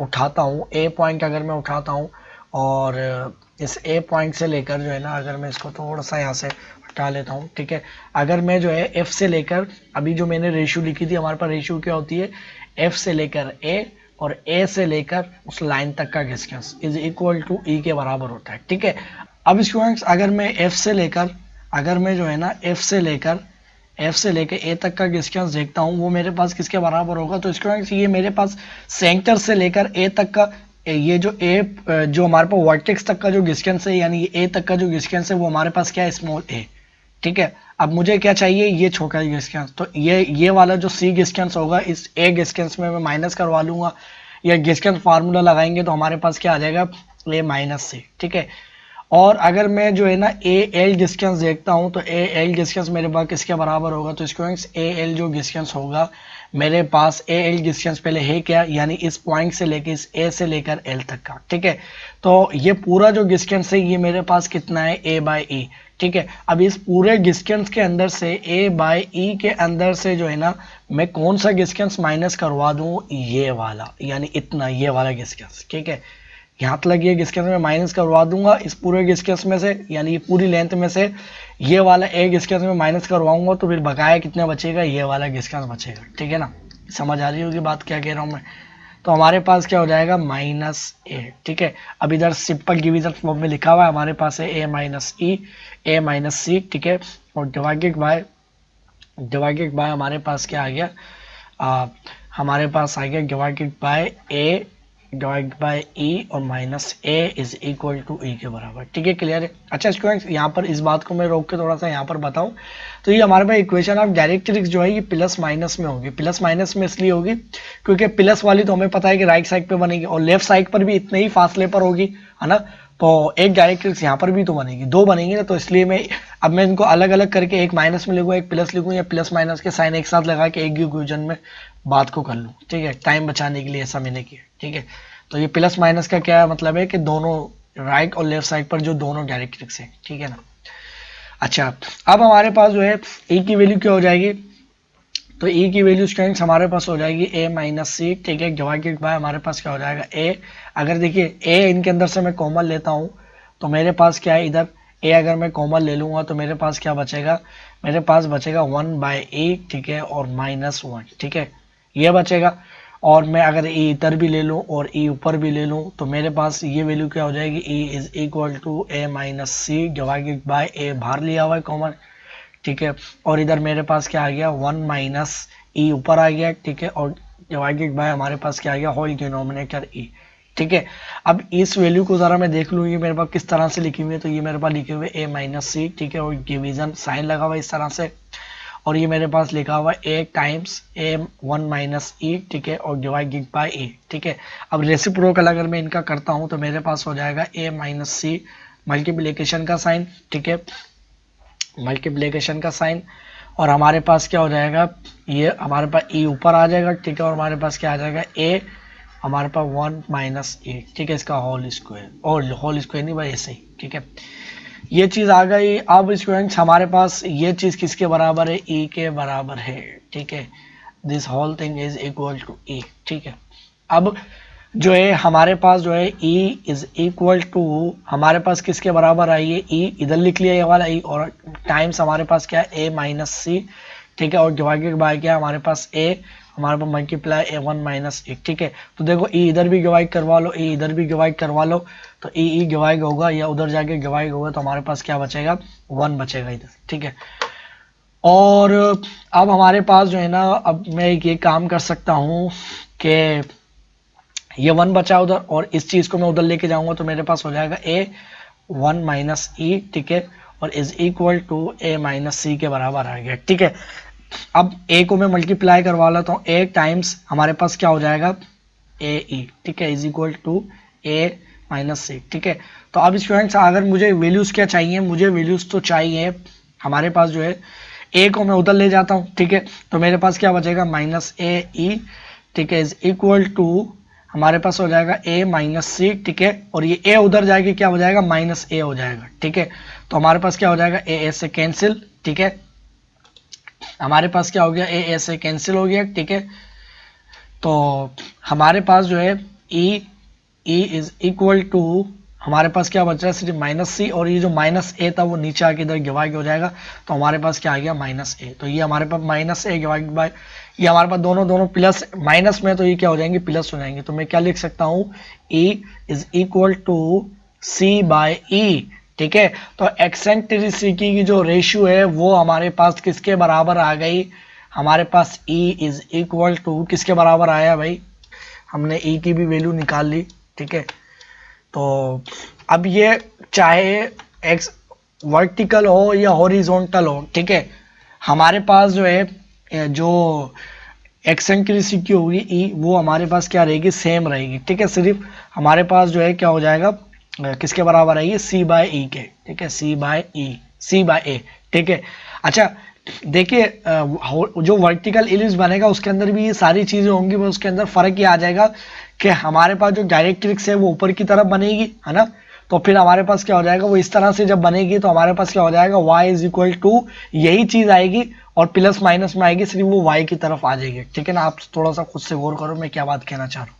उठाता हूँ, ए पॉइंट अगर मैं उठाता हूँ और इस ए पॉइंट से लेकर जो है ना, अगर मैं इसको थोड़ा सा यहाँ से हटा लेता हूँ, ठीक है, अगर मैं जो है एफ से लेकर, अभी जो मैंने रेशियो लिखी थी, हमारे पास रेशियो क्या होती है, एफ से लेकर ए और ए से लेकर उस लाइन तक का distance is equal to E के बराबर होता है, ठीक है। अब स्टूडेंट्स अगर मैं एफ से लेकर, अगर मैं जो है ना एफ से लेकर ए तक का डिस्टेंस देखता हूँ, वो मेरे पास किसके बराबर होगा, तो स्टूडेंट्स ये मेरे पास सेंटर से लेकर ए तक का, ये जो ए जो हमारे पास वर्टेक्स तक का जो डिस्टेंस है, यानी ए तक का जो डिस्टेंस है वो हमारे पास क्या है, स्मॉल ए, ठीक है। अब मुझे क्या चाहिए, ये छोटा डिस्टेंस, तो ये वाला जो सी डिस्टेंस होगा इस ए डिस्टेंस में मैं माइनस करवा लूंगा, या डिस्टेंस फार्मूला लगाएंगे तो हमारे पास क्या आ जाएगा, ए माइनस सी, ठीक है। और अगर मैं जो है ना ए एल डिस्टेंस देखता हूं तो ए एल डिस्टेंस मेरे पास किसके बराबर होगा, तो स्टूडेंट्स ए एल जो डिस्टेंस होगा मेरे पास, ए एल डिस्टेंस पहले है क्या, यानी इस पॉइंट से लेकर इस ए से लेकर एल तक का, ठीक है। तो ये पूरा जो डिस्टेंस है ये मेरे पास कितना है, ए बाई ई, ठीक है। अब इस पूरे डिस्टेंस के अंदर से ए बाई ई के अंदर से जो है ना मैं कौन सा डिस्टेंस माइनस करवा दूं, ये वाला, यानी इतना, ये वाला डिस्टेंस, ठीक है। यहाँ तक ये डिस्टेंस में माइनस करवा दूंगा इस पूरे डिस्टेंस में से, यानी ये पूरी लेंथ में से ये वाला एक डिस्टेंस में माइनस करवाऊंगा तो फिर बकाया कितना बचेगा, ये वाला डिस्टेंस बचेगा, ठीक है ना। समझ आ रही होगी बात क्या कह रहा हूँ मैं। तो हमारे पास क्या हो जाएगा, माइनस ए, ठीक है। अब इधर सिंपल डिवीजन फॉर्म में लिखा हुआ है, हमारे पास है ए माइनस ई, ए माइनस सी, ठीक है, और डिवाइडेड बाय हमारे पास क्या आ गया, हमारे पास आ गया divided by A divide by E और minus A is equal to E के बराबर, ठीक है, क्लियर है। अच्छा स्टूडेंट्स यहाँ पर इस बात को मैं रोक के थोड़ा सा यहाँ पर बताऊं, तो ये हमारे पास इक्वेशन ऑफ डायरेक्ट्रिक्स जो है ये प्लस माइनस में होगी, प्लस माइनस में इसलिए होगी क्योंकि प्लस वाली तो हमें पता है कि राइट साइड पे बनेगी और लेफ्ट साइड पर भी इतने ही फासले पर होगी, है ना। तो एक डायरेक्ट्रिक्स यहाँ पर भी तो बनेगी, दो बनेंगी ना, तो इसलिए मैं इनको अलग अलग करके एक माइनस में लिखूँ एक प्लस लिखूँ, या प्लस माइनस के साइन एक साथ लगा के एक ही इक्वेशन में बात को कर लूँ, ठीक है, टाइम बचाने के लिए ऐसा मैंने किया, ठीक है। तो ये प्लस माइनस का क्या मतलब है कि दोनों राइट और लेफ्ट साइड पर जो दोनों डायरेक्ट्रिक्स है, ठीक है ना। अच्छा, अब हमारे पास जो है ए की वैल्यू क्या हो जाएगी, तो ए की वैल्यू स्टूडेंट्स हमारे पास हो जाएगी ए माइनस सी, ठीक है, डिवाइडेड बाय हमारे पास क्या हो जाएगा ए, अगर देखिए ए इनके अंदर से मैं कॉमन लेता हूँ तो मेरे पास क्या है, इधर ए अगर मैं कॉमन ले लूंगा तो मेरे पास क्या बचेगा, मेरे पास बचेगा 1/a, ठीक है, और -1, ठीक है, ये बचेगा। और मैं अगर ए इधर भी ले लूँ और ए ऊपर भी ले लूँ तो मेरे पास ये वैल्यू क्या हो जाएगी, A is equal to A minus C divided by A बाहर लिया हुआ है कॉमन, ठीक है, और इधर मेरे पास क्या आ गया 1 माइनस ई ऊपर आ गया, ठीक है, और डिवाइडेड बाय हमारे पास क्या आ गया होल डिनोमिनेटर ई, ठीक है। अब इस वैल्यू को जरा मैं देख लूँ ये मेरे पास किस तरह से लिखी हुई है, तो ये मेरे पास लिखे हुए ए माइनस सी, ठीक है, और डिवीजन साइन लगा हुआ है इस तरह से, और ये मेरे पास लिखा हुआ है ए टाइम्स ए 1 माइनस ई, ठीक है, और डिवाइडेड बाय ए, ठीक है। अब रेसिप्रोकल अगर मैं इनका करता हूँ तो मेरे पास हो जाएगा ए माइनस सी मल्टीप्लिकेशन का साइन, ठीक है, मल्टीप्लिकेशन का साइन, और हमारे पास क्या हो जाएगा, ये हमारे पास ई ऊपर आ जाएगा, ठीक है, और हमारे पास क्या आ जाएगा ए हमारे पास 1 माइनस ए, ठीक है, इसका होल स्क्वायर, और होल स्क्वायर नहीं भाई ऐसे ही, ठीक है, ये चीज आ गई। अब स्टूडेंट्स हमारे पास ये चीज किसके बराबर है, ई के बराबर है, ठीक है, this whole thing is equal to E, ठीक है। अब जो है हमारे पास जो है E इज इक्वल टू हमारे पास किसके बराबर आई है, E इधर लिख लिया ये वाला E, और टाइम्स हमारे पास क्या है A माइनस सी, ठीक है, और डिवाइडेड बाय क्या है हमारे पास A, हमारे पास मल्टीप्लाई A1 माइनस ए, ठीक है। तो देखो E इधर भी डिवाइड करवा लो, E इधर भी डिवाइड करवा लो, तो E डिवाइड होगा या उधर जाके डिवाइड होगा, तो हमारे पास क्या बचेगा, 1 बचेगा इधर, ठीक है। और अब हमारे पास जो है ना, अब मैं ये काम कर सकता हूँ कि ये 1 बचा उधर, और इस चीज को मैं उधर लेके जाऊंगा तो मेरे पास हो जाएगा A1 माइनस ई, ठीक है, और is equal to A minus C के बराबर आ गया, ठीक है। अब A को मैं मल्टीप्लाई करवा लेता हूँ, A टाइम्स हमारे पास क्या हो जाएगा ए ई, ठीक है, is equal to A minus C, ठीक है। तो अब स्टूडेंट्स अगर मुझे वैल्यूज क्या चाहिए, मुझे वैल्यूज तो चाहिए हमारे पास जो है A को मैं उधर ले जाता हूँ, ठीक है, तो मेरे पास क्या बचेगा माइनस ए ई, ठीक है, इज इक्वल टू हमारे पास हो जाएगा A माइनस सी, ठीक है, और ये A उधर जाएगी क्या हो जाएगा माइनस ए हो जाएगा, ठीक है। तो हमारे पास क्या हो जाएगा ए से कैंसिल, ठीक है, हमारे पास क्या हो गया ए से कैंसिल हो गया, ठीक है। तो हमारे पास जो है E इज इक्वल टू हमारे पास क्या बच रहा है सिर्फ माइनस सी, और ये जो माइनस ए था वो नीचे आके इधर डिवाइड हो जाएगा, तो हमारे पास क्या आ गया माइनस ए। तो ये हमारे पास माइनस ए डिवाइड बाय, ये हमारे पास दोनों दोनों प्लस माइनस में, तो ये क्या हो जाएंगे प्लस हो जाएंगे। तो मैं क्या लिख सकता हूँ E is equal to C by E, ठीक है। तो एक्सेंट्रिसिटी की जो रेशियो है वो हमारे पास किसके बराबर आ गई, हमारे पास E इज इक्वल टू किसके बराबर आया भाई, हमने E की भी वैल्यू निकाल ली, ठीक है। तो अब ये चाहे एक्स वर्टिकल हो या हॉरिजॉन्टल हो, ठीक है, हमारे पास जो है जो एक्सेंट्रिसिटी होगी ई, वो हमारे पास क्या रहेगी सेम रहेगी, ठीक है। सिर्फ हमारे पास जो है क्या हो जाएगा किसके बराबर आएगी सी बाय ई के, ठीक है, सी बाय ई, सी बाय ए, ठीक है। अच्छा देखिए जो वर्टिकल इलिप्स बनेगा उसके अंदर भी ये सारी चीजें होंगी, बस उसके अंदर फर्क ये आ जाएगा कि हमारे पास जो डायरेक्ट्रिक्स है वो ऊपर की तरफ बनेगी, है ना। तो फिर हमारे पास क्या हो जाएगा वो इस तरह से जब बनेगी तो हमारे पास क्या हो जाएगा y इज इक्वल टू यही चीज आएगी और प्लस माइनस में आएगी, सिर्फ वो y की तरफ आ जाएगी, ठीक है ना। आप थोड़ा सा खुद से गौर करो मैं क्या बात कहना चाह रहा हूँ।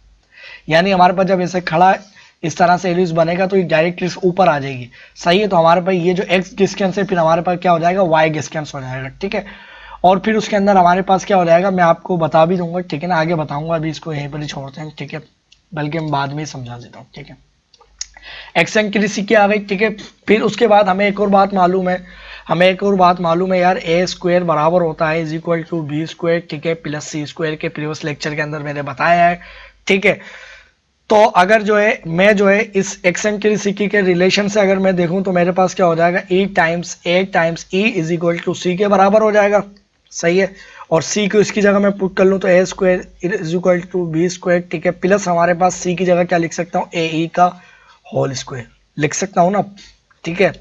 यानी हमारे पास जब ऐसे खड़ा इस तरह से एलिप्स बनेगा तो ये डायरेक्ट ऊपर आ जाएगी, सही है। तो हमारे पास ये जो x डिस्टेंस है फिर हमारे पास क्या हो जाएगा y डिस्टेंस हो जाएगा, ठीक है। और फिर उसके अंदर हमारे पास क्या हो जाएगा मैं आपको बता भी दूंगा, ठीक है ना, आगे बताऊंगा, अभी इसको यहीं पर ही छोड़ते हैं, ठीक है, बल्कि हम बाद में ही समझा देता हूँ, ठीक है। एक्सेंट्रिसिटी आ गई, ठीक है। फिर उसके बाद हमें एक और बात मालूम है, हमें एक और बात मालूम है यार, ए स्क्वायर बराबर होता है is equal to B square, ठीक है, प्लस सी स्क्वायर के प्रीवियस लेक्चर के अंदर मैंने बताया है, ठीक है। तो अगर जो है मैं जो है इस एक्सेंट्रिसिटी के रिलेशन से अगर मैं देखूं तो मेरे पास क्या हो जाएगा A times E is equal to सी के बराबर हो जाएगा, सही है। और सी को इसकी जगह मैं पुट कर लूं तो A square is equal to B square, ठीक है, प्लस हमारे पास सी की जगह क्या लिख सकता हूँ ए ई का होल स्क्वायर लिख सकता हूँ ना, ठीक है।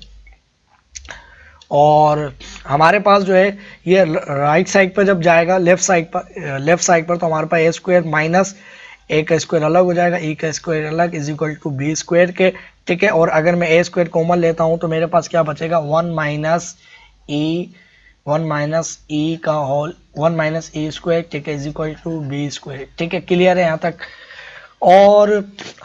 और हमारे पास जो है ये राइट साइड पर जब जाएगा लेफ्ट साइड पर तो हमारे पास ए स्क्वायर माइनस ए का स्क्वायर अलग हो जाएगा, ई का स्क्वायर अलग is equal to B square के, ठीक है। और अगर मैं ए स्क्वायर कॉमन लेता हूं तो मेरे पास क्या बचेगा वन माइनस ई का होल 1 माइनस ई स्क्वायर, ठीक है, is equal to B square, ठीक है, क्लियर है यहाँ तक। और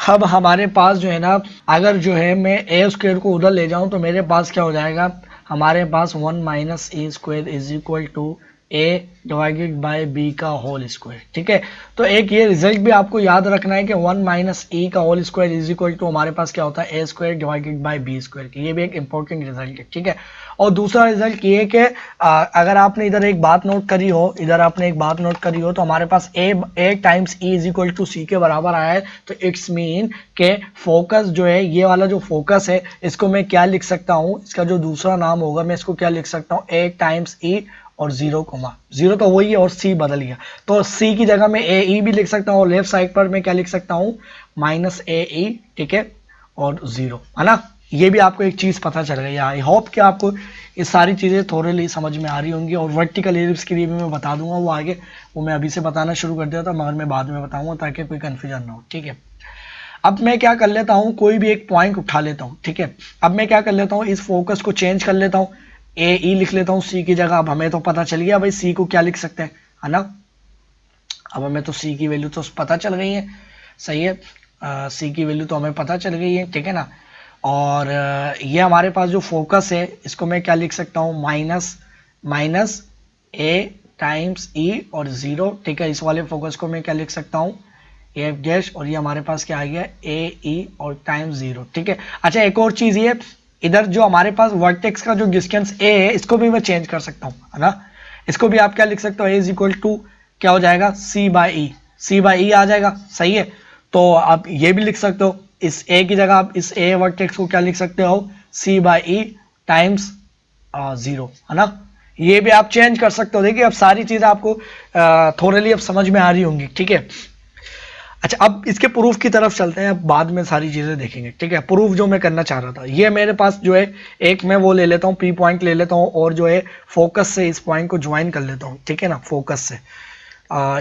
अब हमारे पास जो है ना अगर जो है मैं ए स्क्वायर को उधर ले जाऊं तो मेरे पास क्या हो जाएगा, हमारे पास 1 minus A square is equal to A divided by B का होल स्क्वायर, ठीक है। तो एक ये रिजल्ट भी आपको याद रखना है कि 1 माइनस ए का whole square is equal to हमारे पास क्या होता है ए square divided by B square, ये भी एक इंपॉर्टेंट रिजल्ट है, ठीक है। और दूसरा रिजल्ट ये कि अगर आपने इधर एक बात नोट करी हो तो हमारे पास A times E is equal to सी के बराबर आया है, तो इट्स मीन के फोकस जो है ये वाला जो फोकस है इसको मैं क्या लिख सकता हूँ, इसका जो दूसरा नाम होगा मैं इसको क्या लिख सकता हूँ ए टाइम्स ई और 0 तो वही है और सी बदल गया, तो सी की जगह मैं ए ई भी लिख सकता हूँ और लेफ्ट साइड पर मैं क्या लिख सकता हूँ माइनस ए ई, ठीक है, और 0, है ना। ये भी आपको एक चीज पता चल गई। आई होप कि आपको ये सारी चीजें थोड़ी समझ में आ रही होंगी। और वर्टिकल एलिप्स के लिए भी मैं बता दूंगा, वो आगे वो मैं अभी से बताना शुरू कर दिया था मगर मैं बाद में बताऊंगा ताकि कोई कंफ्यूजन ना हो, ठीक है। अब मैं क्या कर लेता हूँ कोई भी एक पॉइंट उठा लेता हूँ, ठीक है। अब मैं क्या कर लेता हूँ इस फोकस को चेंज कर लेता हूँ, ए ई लिख लेता हूँ सी की जगह। अब हमें तो पता चल गया भाई सी को क्या लिख सकते हैं, है ना। अब हमें तो सी की वैल्यू तो पता चल गई है, सही है। सी की वैल्यू तो हमें पता चल गई है, ठीक है ना। और ये हमारे पास जो फोकस है इसको मैं क्या लिख सकता हूँ, माइनस ए टाइम्स ई और 0, ठीक है। इस वाले फोकस को मैं क्या लिख सकता हूँ, एफ डैश, और ये हमारे पास क्या आ गया, ए ई और टाइम्स 0, ठीक है। अच्छा एक और चीज ये, इधर जो हमारे पास वर्टेक्स का जो डिस्टेंस ए है इसको भी मैं चेंज कर सकता हूँ, है ना। इसको भी आप क्या लिख सकते हो, ए इज इक्वल टू क्या हो जाएगा, सी by E, C by E आ जाएगा, सही है। तो आप ये भी लिख सकते हो, इस ए की जगह आप इस ए वर्टेक्स को क्या लिख सकते हो, सी बाई ई टाइम्स 0, है ना। ये भी आप चेंज कर सकते हो। देखिए अब सारी चीजें आपको थोड़े अब समझ में आ रही होंगी, ठीक है। अच्छा अब इसके प्रूफ की तरफ चलते हैं, अब बाद में सारी चीजें देखेंगे, ठीक है। प्रूफ जो मैं करना चाह रहा था, ये मेरे पास जो है एक मैं वो ले लेता हूँ, पी पॉइंट ले लेता हूँ और जो है फोकस से इस पॉइंट को ज्वाइन कर लेता हूँ, ठीक है ना। फोकस से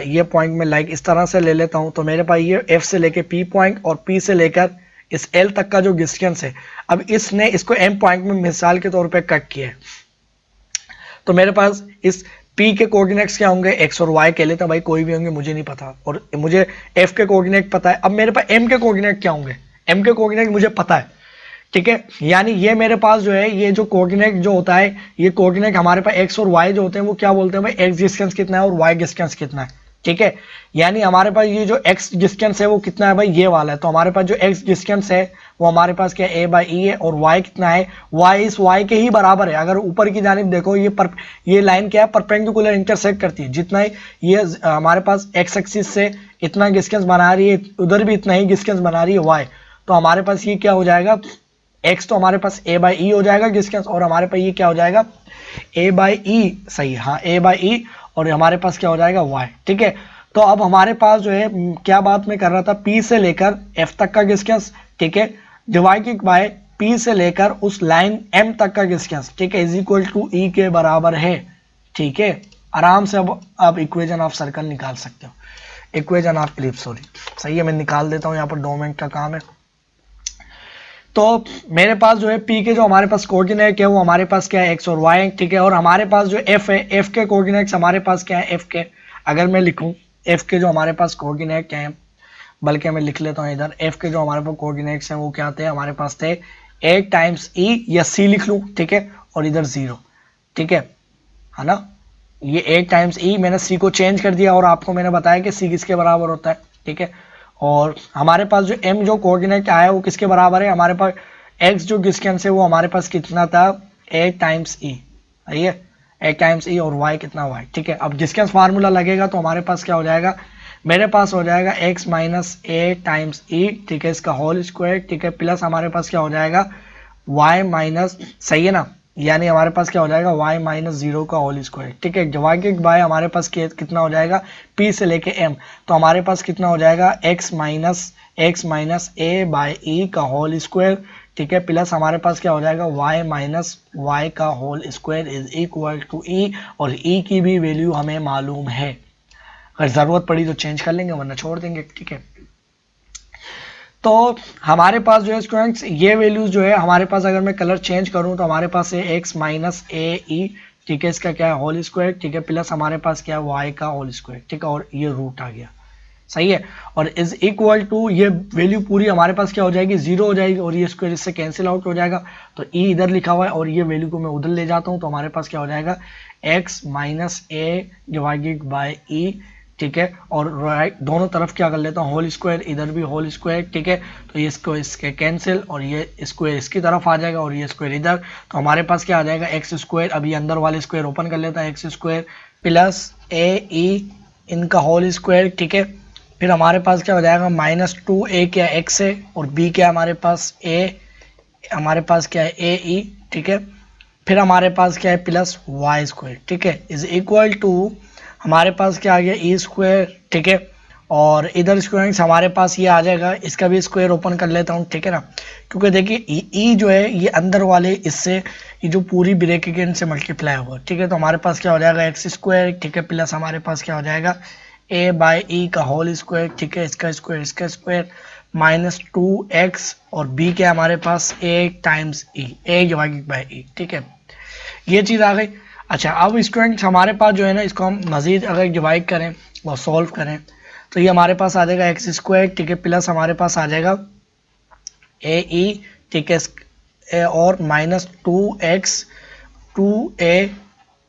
ये पॉइंट में लाइक इस तरह से ले लेता हूँ, तो मेरे पास ये एफ से लेके पी पॉइंट और पी से लेकर इस एल तक का जो डिस्टेंस है, अब इसने इसको एम पॉइंट में मिसाल के तौर पे कट किया है। तो मेरे पास इस P के कोऑर्डिनेट्स क्या होंगे, x और y कह लेते हैं भाई, कोई भी होंगे मुझे नहीं पता, और मुझे f के कोऑर्डिनेट पता है। अब मेरे पास m के कोऑर्डिनेट क्या होंगे, m के कोऑर्डिनेट मुझे पता है, ठीक है। यानी ये मेरे पास जो है ये जो कोऑर्डिनेट जो होता है, ये कोऑर्डिनेट हमारे पास x और y जो होते हैं वो क्या बोलते हैं भाई, x डिस्टेंस कितना है और y डिस्टेंस कितना है, ठीक है। यानी हमारे पास ये जो x डिस्टेंस है वो कितना है भाई, ये वाला है। तो हमारे पास जो x डिस्टेंस है वो हमारे पास क्या है, a बाई ई है, और y कितना है, y इस y के ही बराबर है। अगर ऊपर की जानिब देखो ये लाइन क्या है, परपेंडिकुलर इंटरसेक्ट करती है। जितना ही ये हमारे पास x एक्सिस से इतना डिस्टेंस बना रही है, उधर भी इतना ही डिस्टेंस बना रही है y। तो हमारे पास ये क्या हो जाएगा, x तो हमारे पास a बाई ई हो जाएगा डिस्टेंस, और हमारे पास ये क्या हो जाएगा, a बाई ई, सही है, हाँ a बाई ई, और हमारे पास क्या हो जाएगा y, ठीक है। तो अब हमारे पास जो है क्या बात मैं कर रहा था, P से लेकर F तक का डिस्टेंस, ठीक है, डिवाइडेड बाय P से लेकर उस लाइन M तक का डिस्टेंस, ठीक है, इज इक्वल टू E के बराबर है, ठीक है। आराम से अब आप इक्वेशन ऑफ सर्कल निकाल सकते हो, इक्वेशन ऑफ इलिप्स, सॉरी, सही है। मैं निकाल देता हूँ, यहाँ पर 2 मिनट का काम है। तो मेरे पास जो है P के जो हमारे पास कोऑर्डिनेट है वो हमारे पास क्या है, x और y, ठीक है। और हमारे पास जो F है, F के कोऑर्डिनेट्स हमारे पास क्या है, F के, अगर मैं लिखूं F के जो हमारे पास कोऑर्डिनेट हैं, बल्कि मैं लिख लेता हूं इधर, F के जो हमारे पास कोऑर्डिनेट्स हैं वो क्या थे, हमारे पास थे a टाइम्स e, या c लिख लूं, ठीक है, और इधर 0, ठीक है ना। ये a टाइम्स e, मैंने c को चेंज कर दिया और आपको मैंने बताया कि c किसके बराबर होता है, ठीक है। और हमारे पास जो m जो कोऑर्डिनेट आया है वो किसके बराबर है, हमारे पास x जो डिस्टेंस है वो हमारे पास कितना था, a टाइम्स e, सही है, a टाइम्स e, और y कितना y, ठीक है। अब डिस्टेंस फार्मूला लगेगा तो हमारे पास क्या हो जाएगा, मेरे पास हो जाएगा x माइनस ए टाइम्स ई, ठीक है, इसका होल स्क्वायर, ठीक है, प्लस हमारे पास क्या हो जाएगा y माइनस, सही है ना, यानी हमारे पास क्या हो जाएगा y माइनस 0 का होल स्क्वायर, ठीक है, डिवाइडेड बाय हमारे पास कितना हो जाएगा p से लेके m, तो हमारे पास कितना हो जाएगा x माइनस a बाई ई का होल स्क्वायर, ठीक है, प्लस हमारे पास क्या हो जाएगा y माइनस y का whole square is equal to e, और e की भी वैल्यू हमें मालूम है, अगर जरूरत पड़ी तो चेंज कर लेंगे वरना छोड़ देंगे, ठीक है। तो हमारे पास जो है स्टूडेंट्स ये वैल्यूज जो है हमारे पास, अगर मैं कलर चेंज करूं तो हमारे पास है x माइनस ए ई, ठीक है, इसका क्या है होल स्क्वायर, ठीक है, प्लस हमारे पास क्या है y का होल स्क्वायर, ठीक है, और ये रूट आ गया, सही है। और इज इक्वल टू ये वैल्यू पूरी हमारे पास क्या हो जाएगी, 0 हो जाएगी, और ये स्क्वायर इससे कैंसिल आउट हो जाएगा, तो e इधर लिखा हुआ है और ये वैल्यू को मैं उधर ले जाता हूँ, तो हमारे पास क्या हो जाएगा x minus A divided by ई, ठीक है, और राइट दोनों तरफ क्या कर लेता हूँ होल स्क्वायर, इधर भी होल स्क्वायर, ठीक है, तो ये इसको इसके कैंसिल, और ये स्क्वायर इसकी तरफ आ जाएगा और ये स्क्वायर इधर, तो हमारे पास क्या आ जाएगा एक्स स्क्वायर, अभी अंदर वाले स्क्वायर ओपन कर लेता है, एक्स स्क्वायर प्लस ए ई इनका होल स्क्वायर, ठीक है, फिर हमारे पास क्या हो जाएगा माइनस 2a क्या एक्स है, और b क्या हमारे पास a, हमारे पास क्या है ए ई, ठीक है, फिर हमारे पास क्या है प्लस वाई स्क्वायर, ठीक है, इज इक्वल टू हमारे पास क्या आ गया ई स्क्वायर, ठीक है, और इधर स्क्वायर हमारे पास ये आ जाएगा, इसका भी स्क्वायर ओपन कर लेता हूँ, ठीक है ना, क्योंकि देखिए ई जो है ये अंदर वाले इससे ये जो पूरी ब्रैकेट से मल्टीप्लाई हुआ, ठीक है, तो हमारे पास क्या हो जाएगा एक्स स्क्वायर, ठीक है, प्लस हमारे पास क्या हो जाएगा ए बाई ई का होल स्क्वायर, ठीक है, इसका स्क्वायर माइनस 2x, और b क्या हमारे पास a times e, a divided by e, ठीक है, ये चीज़ आ गई। अच्छा अब स्टूडेंट्स हमारे पास जो है ना, इसको हम मज़ीद अगर डिवाइड करें और सॉल्व करें तो ये हमारे पास आ जाएगा एक्स स्क्वायर, ठीक है, प्लस हमारे पास आ जाएगा ए ई, ठीक है, और माइनस 2x 2a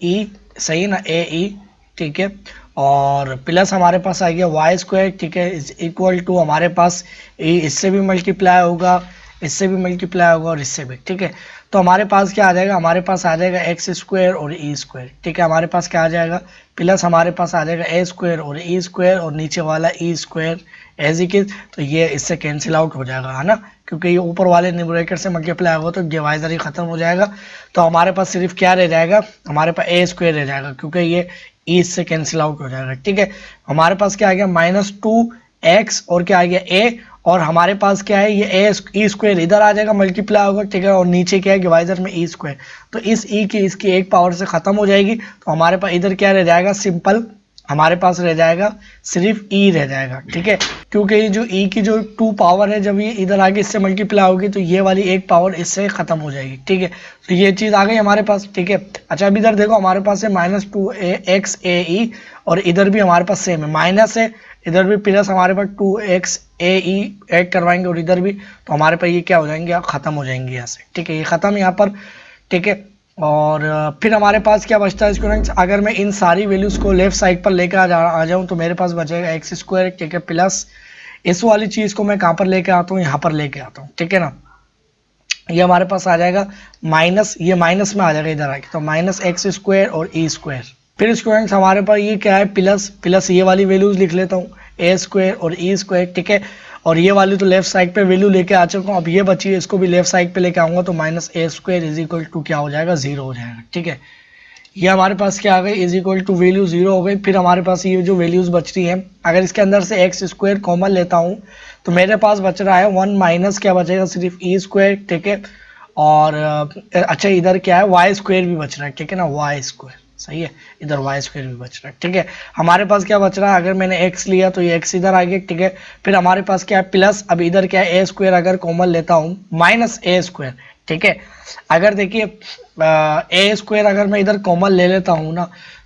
e, सही है ना, ए ई, ठीक है, और प्लस हमारे पास आ गया वाई स्क्वायर, ठीक है, इज इक्वल टू हमारे पास इससे भी मल्टीप्लाई होगा, इससे भी मल्टीप्लाई होगा और इससे भी, ठीक है। तो हमारे पास क्या आ जाएगा, हमारे पास आ जाएगा एक्स स्क्वायर और ई स्क्वायर, ठीक है, हमारे पास क्या आ जाएगा, प्लस हमारे पास आ जाएगा ए स्क्वायर और ई स्क्वायर और नीचे वाला E square as it is. तो ये इससे कैंसिल आउट हो जाएगा, है ना, क्योंकि ये ऊपर वाले न्यूमरेटर से मल्टीप्लाई होगा तो डिवाइजर ही खत्म हो जाएगा। तो हमारे पास सिर्फ क्या रह जाएगा, हमारे पास ए स्क्वायर रह जाएगा, क्योंकि ये ई इससे कैंसिल आउट हो जाएगा, ठीक है। हमारे पास क्या आ गया, -2x और क्या आ गया ए, और हमारे पास क्या है, ये ए ई स्क्वायर इधर आ जाएगा, मल्टीप्लाई होगा, ठीक है, और नीचे क्या है डिवाइजर में ई स्क्वायर, तो इस ई की इसकी एक पावर से खत्म हो जाएगी। तो हमारे पास इधर क्या रह जाएगा, सिंपल हमारे पास रह जाएगा सिर्फ ई रह जाएगा, ठीक है, क्योंकि ये जो ई की जो 2 पावर है, जब ये इधर आगे इससे मल्टीप्लाई होगी तो ये वाली एक पावर इससे खत्म हो जाएगी, ठीक है। तो ये चीज़ आ गई हमारे पास, ठीक है। अच्छा अब इधर देखो हमारे पास है -2xae और इधर भी हमारे पास सेम है, माइनस है, इधर भी प्लस हमारे पास 2xae ऐड करवाएंगे और इधर भी, तो हमारे पास ये क्या हो जाएंगे, खत्म हो जाएंगे यहाँ से, ठीक है, ये खत्म यहाँ पर, ठीक है। और फिर हमारे पास क्या बचता है स्टूडेंट्स, अगर मैं इन सारी वैल्यूज़ को लेफ्ट साइड पर लेकर आ जाऊँ तो मेरे पास बचेगा एक्स स्क्वायर, ठीक है, प्लस इस वाली चीज़ को मैं कहाँ पर लेके आता हूँ, यहाँ पर लेके आता हूँ, ठीक है ना। ये हमारे पास आ जाएगा माइनस, ये माइनस में आ जाएगा इधर आके, तो -x स्क्वायर और ई स्क्वायर। फिर स्टूडेंट्स हमारे पास ये क्या है, प्लस प्लस ये वाली वैल्यूज लिख लेता हूँ, ए स्क्वायर और ई स्क्वायर, ठीक है, और ये वाली तो लेफ्ट साइड पे वैल्यू लेके आ चुका हूँ, अब ये बची है, इसको भी लेफ्ट साइड पे लेके आऊंगा तो -a square is equal to क्या हो जाएगा, 0 हो जाएगा, ठीक है। ये हमारे पास क्या आ गई, इज इक्वल टू वैल्यू 0 हो गई। फिर हमारे पास ये जो वैल्यूज बच रही हैं, अगर इसके अंदर से एक्स स्क्वायर कॉमन लेता हूँ तो मेरे पास बच रहा है 1 माइनस क्या बचेगा, सिर्फ ई स्क्वायर, ठीक है, और अच्छा इधर क्या है, वाई स्क्वायर भी बच रहा है, ठीक है ना, वाई स्क्वायर, सही है, इधर वाई स्क्वायर भी बच रहा है, ठीक है। हमारे पास क्या बच रहा है, अगर मैंने एक्स लिया तो ये एक्स इधर आ गया, ठीक है। फिर हमारे पास क्या है प्लस, अब इधर क्या है ए स्क्वायर अगर कॉमन लेता हूँ माइनस ए स्क्वायर, ठीक है। अगर देखिए ए स्क्वायर अगर मैं इधर कॉमन ले लेता हूँ ना,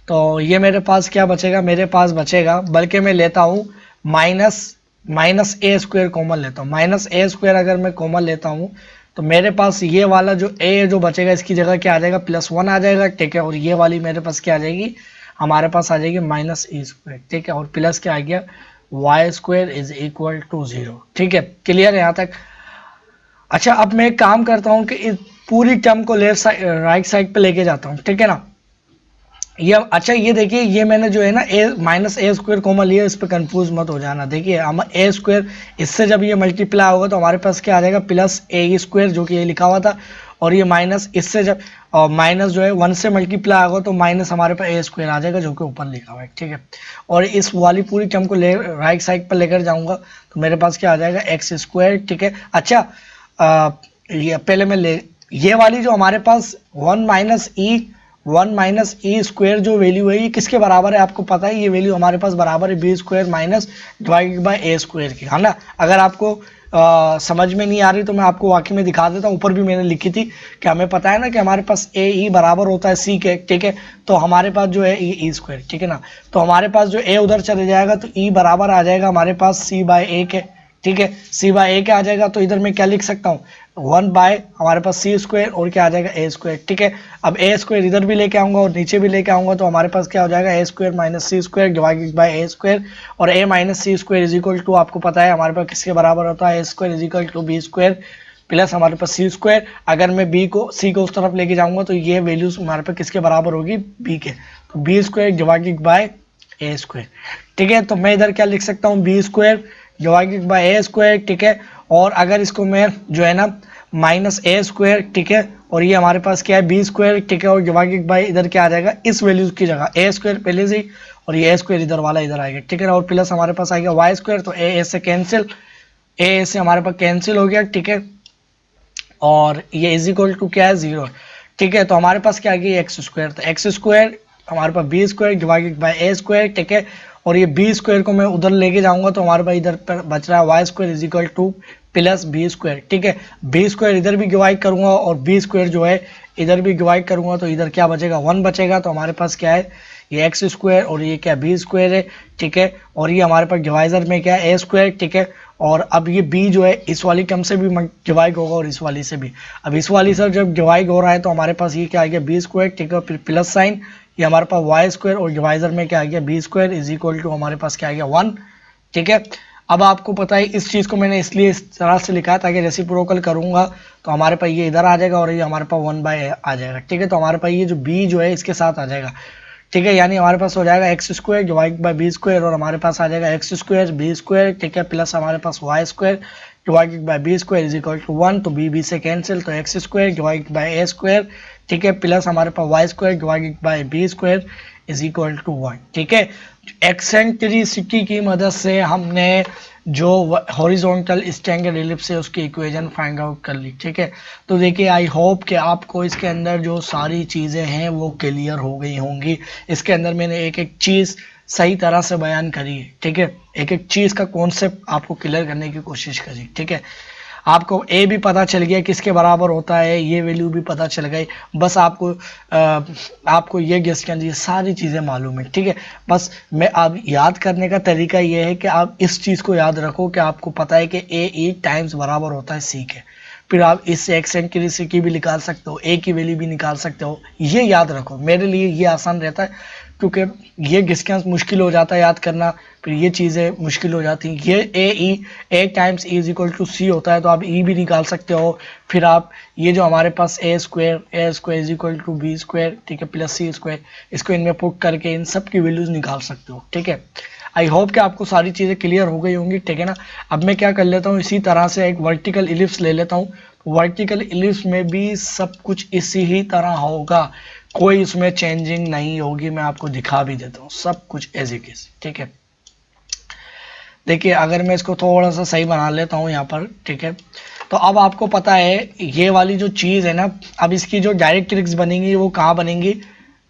तो ये मेरे पास क्या बचेगा, मेरे पास बचेगा, बल्कि मैं लेता हूँ माइनस ए स्क्वायर कॉमन लेता हूँ, माइनस ए स्क्वायर अगर मैं कॉमन लेता हूँ तो मेरे पास ये वाला जो ए जो बचेगा इसकी जगह क्या आ जाएगा, +1 आ जाएगा, ठीक है, और ये वाली मेरे पास क्या आ जाएगी, हमारे पास आ जाएगी -e स्क्वायर, ठीक है, और प्लस क्या आ गया, Y square is equal to 0, ठीक है, क्लियर है यहाँ तक। अच्छा अब मैं एक काम करता हूँ कि इस पूरी टर्म को लेफ्ट साइड राइट साइड पे लेके जाता हूँ, ठीक है ना। ये अच्छा ये देखिए, ये मैंने जो है ना -a स्क्वायर कॉमन लिया, इस पर कंफ्यूज मत हो जाना। देखिए हम a स्क्वायर इससे जब ये मल्टीप्लाई होगा तो हमारे पास क्या आ जाएगा, +a स्क्वायर जो कि ये लिखा हुआ था, और ये माइनस इससे जब और माइनस जो है 1 से मल्टीप्लाई होगा तो माइनस हमारे पास a स्क्वायर आ जाएगा जो कि ऊपर लिखा हुआ है, ठीक है। और इस वाली पूरी टर्म को राइट साइड पर लेकर जाऊंगा तो मेरे पास क्या आ जाएगा, एक्स स्क्वायर, ठीक है। अच्छा ये पहले मैं ये वाली जो हमारे पास 1 माइनस ई स्क्वायर जो वैल्यू है ये किसके बराबर है, आपको पता है, ये वैल्यू हमारे पास बराबर है B square minus divided by A square की, है ना। अगर आपको समझ में नहीं आ रही तो मैं आपको वाकई में दिखा देता हूँ, ऊपर भी मैंने लिखी थी कि हमें पता है ना कि हमारे पास ए ई बराबर होता है सी के, ठीक है, तो हमारे पास जो है ई स्क्वायर, ठीक है ना, तो हमारे पास जो ए उधर चले जाएगा तो ई बराबर आ जाएगा हमारे पास सी बाय ए के, ठीक है, सी बाय ए के आ जाएगा, तो इधर मैं क्या लिख सकता हूँ, 1 बाय हमारे पास सी स्क्वायर और क्या आ जाएगा ए स्क्वायर, ठीक है। अब ए स्क्वायर इधर भी लेके आऊंगा और नीचे भी लेके आऊंगा तो हमारे पास क्या हो जाएगा, a square minus c square divided by A square, और a minus c square is equal to आपको पता है हमारे पास किसके बराबर होता है, ए square is equal to B square plus हमारे पास सी स्क्वायर। अगर मैं बी को सी को उस तरफ लेके जाऊंगा तो ये वैल्यूज हमारे पास किसके बराबर होगी, बी के, तो B square divided by A square, ठीक है। तो मैं इधर क्या लिख सकता हूँ, B square divided by A square, ठीक है। और अगर इसको मैं जो है ना माइनस ए स्क्वायर, ठीक है, और ये हमारे पास क्या है बी स्क्वायर, ठीक है, और डिवाइडेड बाय इधर क्या आ जाएगा, इस वैल्यूज की जगह ए स्क्वायर पहले से ही, और ये ए स्क्वायर इधर वाला इधर आएगा, ठीक है, और प्लस हमारे पास आएगा वाई स्क्वायर, तो ए से कैंसिल, ए से हमारे पास कैंसिल हो गया, ठीक है, और ये इज इक्वल टू क्या है, 0, ठीक है। तो हमारे पास क्या आ गया, एक्स स्क्वायर, तो एक्स स्क्वायर हमारे पास b square divided by A square, ठीक है, और ये बी स्क्वायर को मैं उधर लेके जाऊंगा तो हमारे पास इधर पर बच रहा है Y square is equal to plus B square, ठीक है। बी स्क्वायर इधर भी डिवाइड करूंगा और बी स्क्वायर जो है इधर भी डिवाइड करूंगा, तो इधर क्या बचेगा, 1 बचेगा। तो हमारे पास क्या है, ये एक्स स्क्वायर और ये क्या बी स्क्वायर है, ठीक है। और ये हमारे पास डिवाइजर में क्या है, ए स्क्वायर, ठीक है। और अब ये बी जो है इस वाली टर्म से भी डिवाइड होगा और इस वाली से भी। अब इस वाली से जब डिवाइड हो रहा है तो हमारे पास ये क्या आ गया, बी स्क्वायर, ठीक है, फिर प्लस साइन, ये हमारे पास वाई स्क्वायर और डिवाइजर में क्या आ गया, B square is equal to हमारे पास क्या आ गया, 1, ठीक है। अब आपको पता है इस चीज़ को मैंने इसलिए इस तरह से लिखा है ताकि रेसिप्रोकल करूंगा तो हमारे पास ये इधर आ जाएगा और ये हमारे पास 1 आ जाएगा, ठीक है। तो हमारे पास ये जो b जो है इसके साथ आ जाएगा, ठीक है। यानी हमारे पास हो जाएगा X square divide by B square और हमारे पास आ जाएगा एक्स स्क्वायर बी स्क्वायर, ठीक है, प्लस हमारे पास Y square divided by B square is equal to 1। तो बी से कैंसिल, तो x square divide by a square, ठीक है, प्लस हमारे पास Y square divided by B square is equal to 1, ठीक है। एक्सेंट्रिसिटी की मदद से हमने जो हॉरिजॉन्टल स्टैंडर्ड एलिप्स है उसकी इक्वेशन फाइंड आउट कर ली, ठीक है। तो देखिए आई होप कि आपको इसके अंदर जो सारी चीज़ें हैं वो क्लियर हो गई होंगी। इसके अंदर मैंने एक एक चीज़ सही तरह से बयान करी है, ठीक है। एक एक चीज़ का कॉन्सेप्ट आपको क्लियर करने की कोशिश करी, ठीक है। आपको ए भी पता चल गया किसके बराबर होता है, ये वैल्यू भी पता चल गई। बस आपको ये गेस करना, ये सारी चीज़ें मालूम है, ठीक है। बस मैं अब याद करने का तरीका ये है कि आप इस चीज़ को याद रखो कि आपको पता है कि ए ई टाइम्स बराबर होता है सी के। फिर आप इससे एक्सेंट्रिसिटी भी निकाल सकते हो, ए की वैल्यू भी निकाल सकते हो। ये याद रखो, मेरे लिए ये आसान रहता है क्योंकि ये डिस्टेंस मुश्किल हो जाता है याद करना, फिर ये चीज़ें मुश्किल हो जाती हैं। ये a times E is equal to c होता है तो आप ई भी निकाल सकते हो। फिर आप ये जो हमारे पास ए square is equal to B square, ठीक है, प्लस सी स्क्वायर, इसको इनमें पुट करके इन सब की वैल्यूज निकाल सकते हो, ठीक है। आई होप कि आपको सारी चीज़ें क्लियर हो गई होंगी, ठीक है ना। अब मैं क्या कर लेता हूँ, इसी तरह से एक वर्टिकल इलिप्स ले लेता हूँ। वर्टिकल इलिप्स में भी सब कुछ इसी ही तरह होगा, कोई उसमें चेंजिंग नहीं होगी। मैं आपको दिखा भी देता हूँ सब कुछ एज इट इज, ठीक है। देखिए अगर मैं इसको थोड़ा सा सही बना लेता हूँ यहाँ पर, ठीक है। तो अब आपको पता है ये वाली जो चीज़ है ना, अब इसकी जो डायरेक्ट्रिक्स बनेंगी वो कहाँ बनेंगी।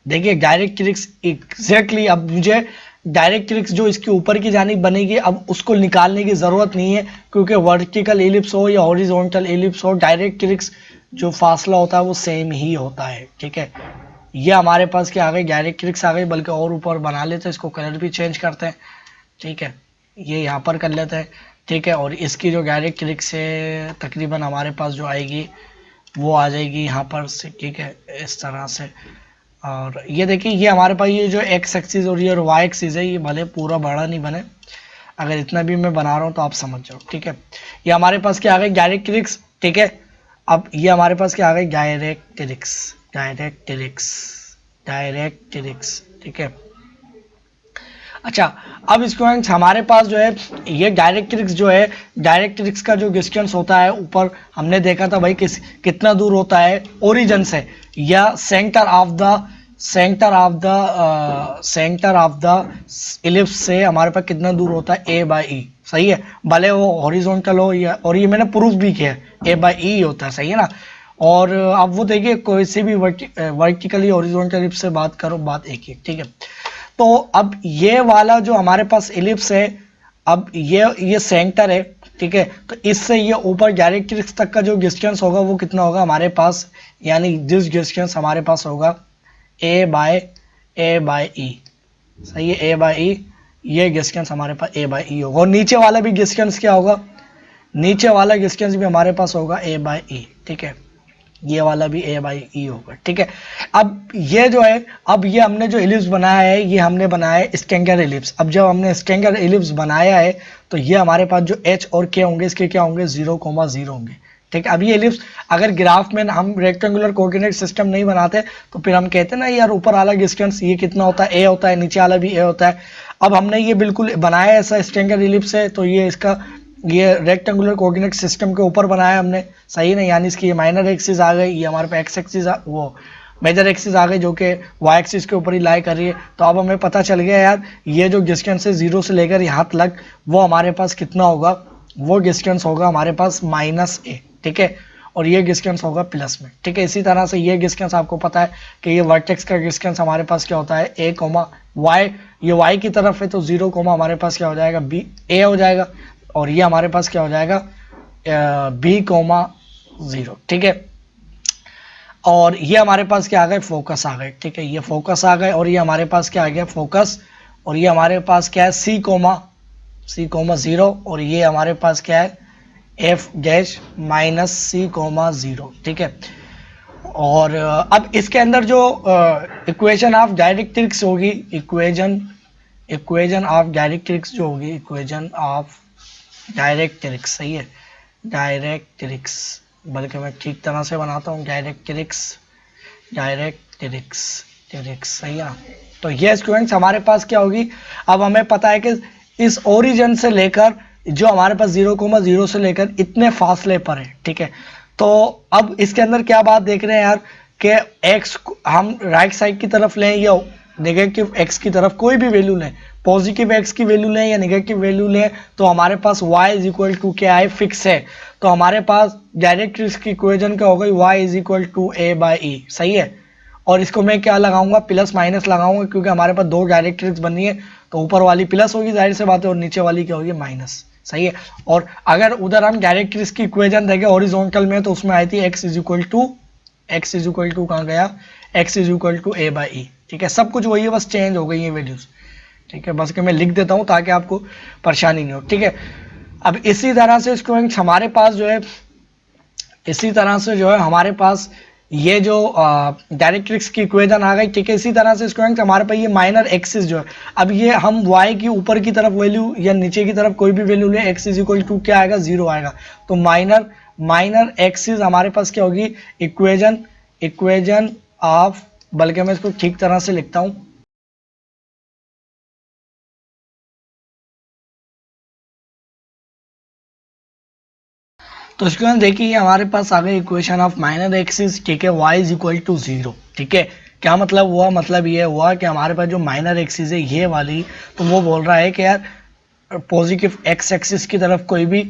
देखिए डायरेक्ट्रिक्स एग्जैक्टली, अब मुझे डायरेक्ट्रिक्स जो इसके ऊपर की जानिब बनेगी अब उसको निकालने की ज़रूरत नहीं है, क्योंकि वर्टिकल एलिप्स हो या हॉरिजॉन्टल एलिप्स हो, डायरेक्ट्रिक्स जो फासला होता है वो सेम ही होता है, ठीक है। ये हमारे पास क्या आ गई, डायरेक्ट्रिक्स आ गई। बल्कि और ऊपर बना लेते हैं, इसको कलर भी चेंज करते हैं, ठीक है। ये यहाँ पर कर लेते हैं, ठीक है। और इसकी जो डायरेक्ट्रिक्स है तकरीबन हमारे पास जो आएगी वो आ जाएगी यहाँ पर से, ठीक है, इस तरह से। और ये देखिए ये हमारे पास ये जो एक्स एक्सिस और ये वाई एक्सिस है, ये भले पूरा बड़ा नहीं बने, अगर इतना भी मैं बना रहा हूँ तो आप समझ जाओ, ठीक है। ये हमारे पास क्या आ गई, डायरेक्ट्रिक्स, ठीक है। अब ये हमारे पास क्या आ गई, डायरेक्ट्रिक्स, ठीक है। अच्छा अब इसको हमारे पास जो है ये डायरेक्ट्रिक्स जो है, डायरेक्ट्रिक्स का जो डिस्टेंस होता है ऊपर हमने देखा था भाई कितना दूर होता है ओरिजिन से या सेंटर ऑफ द इलिप्स से हमारे पास कितना दूर होता है, ए बाई ई, सही है। भले वो हॉरिजॉन्टल हो या, और ये मैंने प्रूफ भी किया है, ए बाई ई होता है, सही है ना। और अब वो देखिए कोई सी भी वर्टिकली हॉरिजॉन्टल इलिप्स से बात करो, बात एक ही, ठीक है। तो अब ये वाला जो हमारे पास इलिप्स है, अब ये सेंटर है, ठीक है। तो इससे ये ऊपर डायरेक्ट्रिक्स तक का जो डिस्टेंस होगा वो कितना होगा हमारे पास, यानी दिस डिस्टेंस हमारे पास होगा ए बाय ई, सही है, ए बाय ई, ये डिस्टेंस हमारे पास ए बाय ई होगा। और नीचे वाला भी डिस्टेंस क्या होगा, नीचे वाला डिस्टेंस भी हमारे पास होगा ए बाय ई, ठीक है। ये वाला भी ए बाई ई होगा, ठीक है। अब ये जो है, अब ये हमने जो इलिप्स बनाया है ये हमने बनाया है स्टैंडर्ड इलिप्स। अब जब हमने स्टैंडर्ड इलिप्स बनाया है तो ये हमारे पास जो एच और के होंगे इसके क्या होंगे, 0,0 होंगे, ठीक है। अब ये इलिप्स अगर ग्राफ में हम रेक्टेंगुलर कोऑर्डिनेट सिस्टम नहीं बनाते तो फिर हम कहते हैं ना यार ऊपर वाला डिस्टेंस ये कितना होता है, ए होता है, नीचे वाला भी ए होता है। अब हमने ये बिल्कुल बनाया ऐसा स्टैंडर्ड इलिप्स है, तो ये इसका ये रेक्टेंगुलर कोऑर्डिनेट सिस्टम के ऊपर बनाया हमने, सही नहीं, यानी इसकी ये माइनर एक्सिस आ गई, ये हमारे पे एक्स एक्सिस वो मेजर एक्सिस आ गई जो कि वाई एक्सिस के ऊपर ही लाई कर रही है। तो अब हमें पता चल गया यार ये जो डिस्टेंस है 0 से लेकर यहाँ तक वो हमारे पास कितना होगा, वो डिस्टेंस होगा हमारे पास -a, ठीक है। और ये डिस्टेंस होगा प्लस में, ठीक है। इसी तरह से ये डिस्टेंस आपको पता है कि ये वर्टेक्स का डिस्टेंस हमारे पास क्या होता है, a, y, ये y की तरफ है तो 0, हमारे पास क्या हो जाएगा, b, a हो जाएगा। और ये हमारे पास क्या हो जाएगा, बी कोमा 0, ठीक है। और ये हमारे पास क्या आ गए, फोकस आ गए, ठीक है, ये फोकस आ गए, और ये हमारे पास क्या आ गया, फोकस। और ये हमारे पास क्या है, सी कोमा 0, और ये हमारे पास क्या है, F dash minus C comma 0, ठीक है। और अब इसके अंदर जो इक्वेशन ऑफ डायरेक्ट्रिक्स होगी, इक्वेशन ऑफ डायरेक्ट्रिक्स जो होगी, इक्वेशन ऑफ डायरेक्ट्रिक्स, सही है, डायरेक्ट्रिक्स, बल्कि मैं ठीक तरह से बनाता हूँ, डायरेक्ट्रिक्स, सही है ना। तो ये स्टूडेंट्स हमारे पास क्या होगी, अब हमें पता है कि इस ओरिजिन से लेकर जो हमारे पास 0,0 से लेकर इतने फासले पर है, ठीक है। तो अब इसके अंदर क्या बात देख रहे हैं यार, कि x हम राइट साइड की तरफ लें या नेगेटिव x की तरफ, कोई भी वैल्यू लें, पॉजिटिव x की वैल्यू लें या नेगेटिव वैल्यू लें, तो हमारे पास y इज इक्वल टू क्या है, फिक्स है। तो हमारे पास डायरेक्ट्रिक्स की इक्वेशन क्या हो गई, y is equal to a by e, सही है। और इसको मैं क्या लगाऊंगा, प्लस माइनस लगाऊंगा, क्योंकि हमारे पास दो डायरेक्ट्रिक्स बननी है, तो ऊपर वाली प्लस होगी जाहिर से बात है, और नीचे वाली क्या होगी, माइनस, सही है। और अगर उधर हम डायरेक्ट्रिक्स की इक्वेशन देखें हॉरिजॉन्टल में, तो उसमें आई थी x इज इक्वल टू कहाँ गया, x is equal to a by ई, ठीक है। सब कुछ वही है, बस चेंज हो गई है वैल्यूज, ठीक है। बस कि मैं लिख देता हूँ ताकि आपको परेशानी नहीं हो, ठीक है। अब इसी तरह से स्टूडेंट्स हमारे पास जो है, इसी तरह से जो है हमारे पास ये जो डायरेक्ट्रिक्स की इक्वेशन आ गई, ठीक है। इसी तरह से स्टूडेंट्स हमारे पास ये माइनर एक्सिस जो है, अब ये हम y की ऊपर की तरफ वैल्यू या नीचे की तरफ कोई भी वैल्यू ले, x इज इक्वल टू क्या आएगा, 0 आएगा। तो माइनर एक्सिस हमारे पास क्या होगी, इक्वेशन ऑफ, बल्कि मैं इसको ठीक तरह से लिखता हूँ, तो इसके बाद देखिए हमारे पास आ गई इक्वेशन ऑफ माइनर एक्सिस, ठीक है, y इज इक्वल टू 0, ठीक है। क्या मतलब हुआ, मतलब ये हुआ कि हमारे पास जो माइनर एक्सिस है ये वाली, तो वो बोल रहा है कि यार पॉजिटिव एक्स एक्सिस की तरफ कोई भी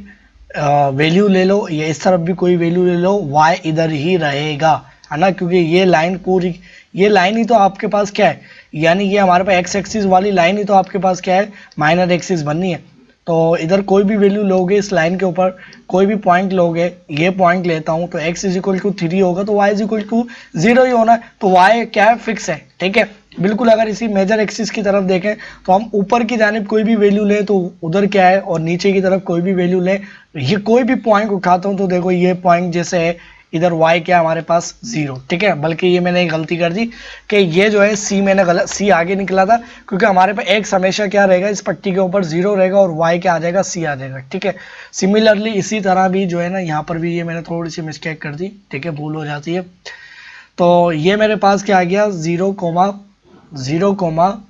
वैल्यू ले लो, या इस तरफ भी कोई वैल्यू ले लो, y इधर ही रहेगा, है ना, क्योंकि ये लाइन पूरी, ये लाइन ही तो आपके पास क्या है, यानी ये हमारे पास एक्स एक्सिस वाली लाइन ही तो आपके पास क्या है, माइनर एक्सिस बननी है। तो इधर कोई भी वैल्यू लोगे इस लाइन के ऊपर, कोई भी पॉइंट लोगे, ये पॉइंट लेता हूं, तो x इज इक्वल टू 3 होगा, तो y इज इक्वल टू 0 ही होना है, तो y क्या है, फिक्स है, ठीक है। बिल्कुल अगर इसी मेजर एक्सिस की तरफ देखें, तो हम ऊपर की जानिब कोई भी वैल्यू लें तो उधर क्या है, और नीचे की तरफ कोई भी वैल्यू लें, ये कोई भी पॉइंट उठाता हूं, तो देखो ये पॉइंट जैसे है, इधर y क्या हमारे पास 0, ठीक है। बल्कि ये मैंने एक गलती कर दी कि ये जो है c मैंने गलत, c आगे निकला था, क्योंकि हमारे पास x हमेशा क्या रहेगा, इस पट्टी के ऊपर 0 रहेगा, और y क्या आ जाएगा, c आ जाएगा, ठीक है। सिमिलरली इसी तरह भी जो है ना, यहाँ पर भी ये मैंने थोड़ी सी मिस्टेक कर दी, ठीक है, भूल हो जाती है। तो ये मेरे पास क्या आ गया, 0,0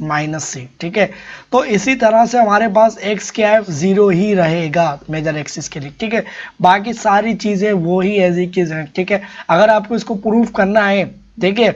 माइनस सी, ठीक है। तो इसी तरह से हमारे पास x क्या है, 0 ही रहेगा मेजर एक्सिस के लिए, ठीक है। बाकी सारी चीजें वो ही एज इट इज हैं, ठीक है। अगर आपको इसको प्रूफ करना है, देखिए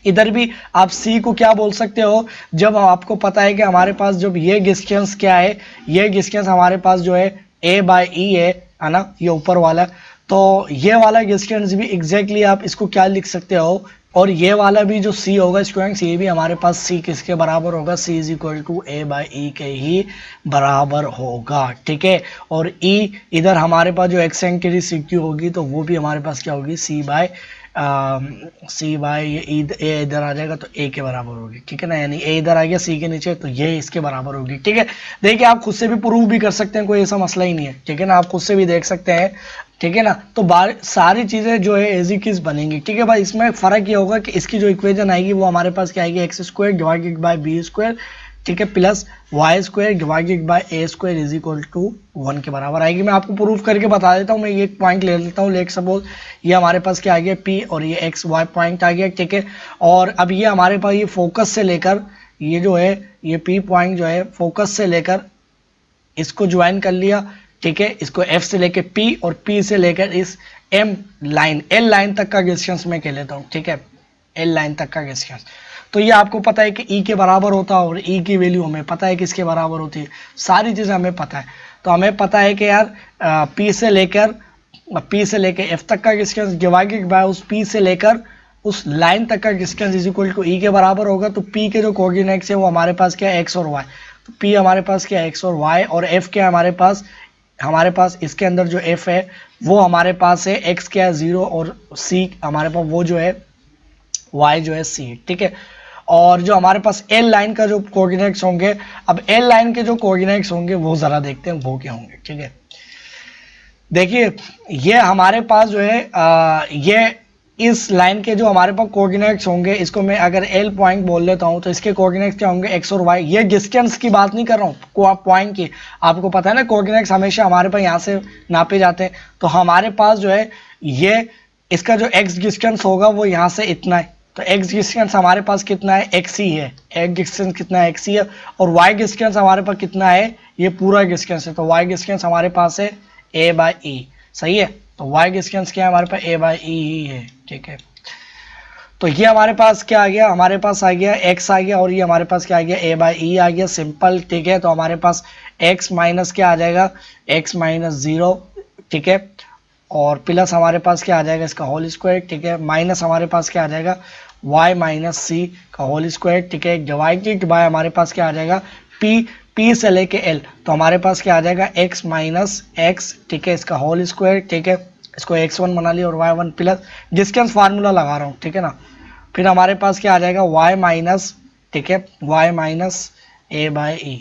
इधर भी आप c को क्या बोल सकते हो, जब आपको पता है कि हमारे पास जब ये डिस्टेंस क्या है, ये डिस्टेंस हमारे पास जो है a बाई ई है ना, ये ऊपर वाला, तो ये वाला डिस्टेंस भी एग्जैक्टली आप इसको क्या लिख सकते हो, और ये वाला भी जो c होगा स्टूडेंट्स, ये भी हमारे पास c किसके बराबर होगा, c is equal to a by e के ही बराबर होगा, ठीक है। और e इधर हमारे पास जो एक्सेंट्री CQ होगी, तो वो भी हमारे पास क्या होगी, c बाई ए इधर आ जाएगा, तो a के बराबर होगी, ठीक है ना, यानी a इधर आ गया c के नीचे, तो ये इसके बराबर होगी, ठीक है। देखिए आप खुद से भी प्रूव भी कर सकते हैं, कोई ऐसा मसला ही नहीं है, ठीक है ना, आप खुद से भी देख सकते हैं, ठीक है ना। तो सारी चीजें जो है एज इट इज बनेंगी, ठीक है भाई। इसमें फर्क ये होगा कि इसकी जो इक्वेशन आएगी वो हमारे पास क्या आएगी, X square divided by B square, ठीक है, plus Y square divided by A square is equal to 1 के बराबर आएगी। मैं आपको प्रूफ करके बता देता हूँ, मैं ये पॉइंट ले लेता हूँ, लेट सपोज ये हमारे पास क्या आ गया, पी, और ये एक्स वाई पॉइंट आ गया, ठीक है। और अब ये हमारे पास ये फोकस से लेकर, ये जो है ये पी पॉइंट जो है फोकस से लेकर इसको ज्वाइन कर लिया, ठीक है, इसको F से लेकर P और P से लेकर इस M लाइन, L लाइन तक का डिस्टेंस मैं कह लेता हूँ, ठीक है, L लाइन तक का डिस्टेंस। तो ये आपको पता है कि E के बराबर होता है, और E की वैल्यू हमें पता है किसके बराबर होती है, सारी चीज़ें हमें पता है। तो हमें पता है कि यार P से लेकर F तक का डिस्टेंस डिवाइडेड बाय उस P से लेकर उस लाइन तक का distance is equal to E के बराबर होगा। तो P के जो कोऑर्डिनेट्स है वो हमारे पास क्या है, X और Y, तो P हमारे पास क्या है, X और Y, और F क्या है हमारे पास, हमारे पास इसके अंदर जो f है वो हमारे पास है x क्या है 0 और c हमारे पास वो जो है y जो है c है, ठीक है। और जो हमारे पास l लाइन का जो कोऑर्डिनेट्स होंगे, अब l लाइन के जो कोऑर्डिनेट्स होंगे वो जरा देखते हैं वो क्या होंगे, ठीक है। देखिए ये हमारे पास जो है ये इस लाइन के जो हमारे पास कोऑर्डिनेट्स होंगे, इसको मैं अगर एल पॉइंट बोल लेता हूं तो इसके कोऑर्डिनेट्स क्या होंगे एक्स और वाई। ये डिस्टेंस की बात नहीं कर रहा हूं पॉइंट की, आपको पता है ना कोऑर्डिनेट्स हमेशा हमारे पास यहाँ से नापे जाते हैं। तो हमारे पास जो है ये इसका जो एक्स डिस्टेंस होगा वो यहाँ से इतना है, तो एक्स डिस्टेंस हमारे पास कितना है एक्स ही है, एक्स डिस्टेंस कितना है एक्स ही है। और वाई डिस्टेंस हमारे पास कितना है, ये पूरा डिस्टेंस है, तो वाई डिस्टेंस हमारे पास है ए बाई ई, सही है। तो y डिस्टेंस क्या है हमारे पास a बाई ई ही है, ठीक है। तो ये हमारे पास क्या आ गया, हमारे पास आ गया x आ गया, और ये हमारे पास क्या आ गया a बाई ई आ गया, सिंपल, ठीक है। तो हमारे पास x माइनस क्या आ जाएगा x माइनस 0, ठीक है। और प्लस हमारे पास क्या आ जाएगा इसका होल स्क्वायर, ठीक है। माइनस हमारे पास क्या आ जाएगा y माइनस c का होल स्क्वायर, ठीक है। डिवाइडेड बाय हमारे पास क्या आ जाएगा p से लेके l, तो हमारे पास क्या आ जाएगा x माइनस x, ठीक है, इसका होल स्क्वायर, ठीक है। इसको x1 बना लिया और y1 प्लस डिस्टेंस फार्मूला लगा रहा हूँ, ठीक है ना। फिर हमारे पास क्या आ जाएगा y माइनस, ठीक है, y माइनस a बाई ई,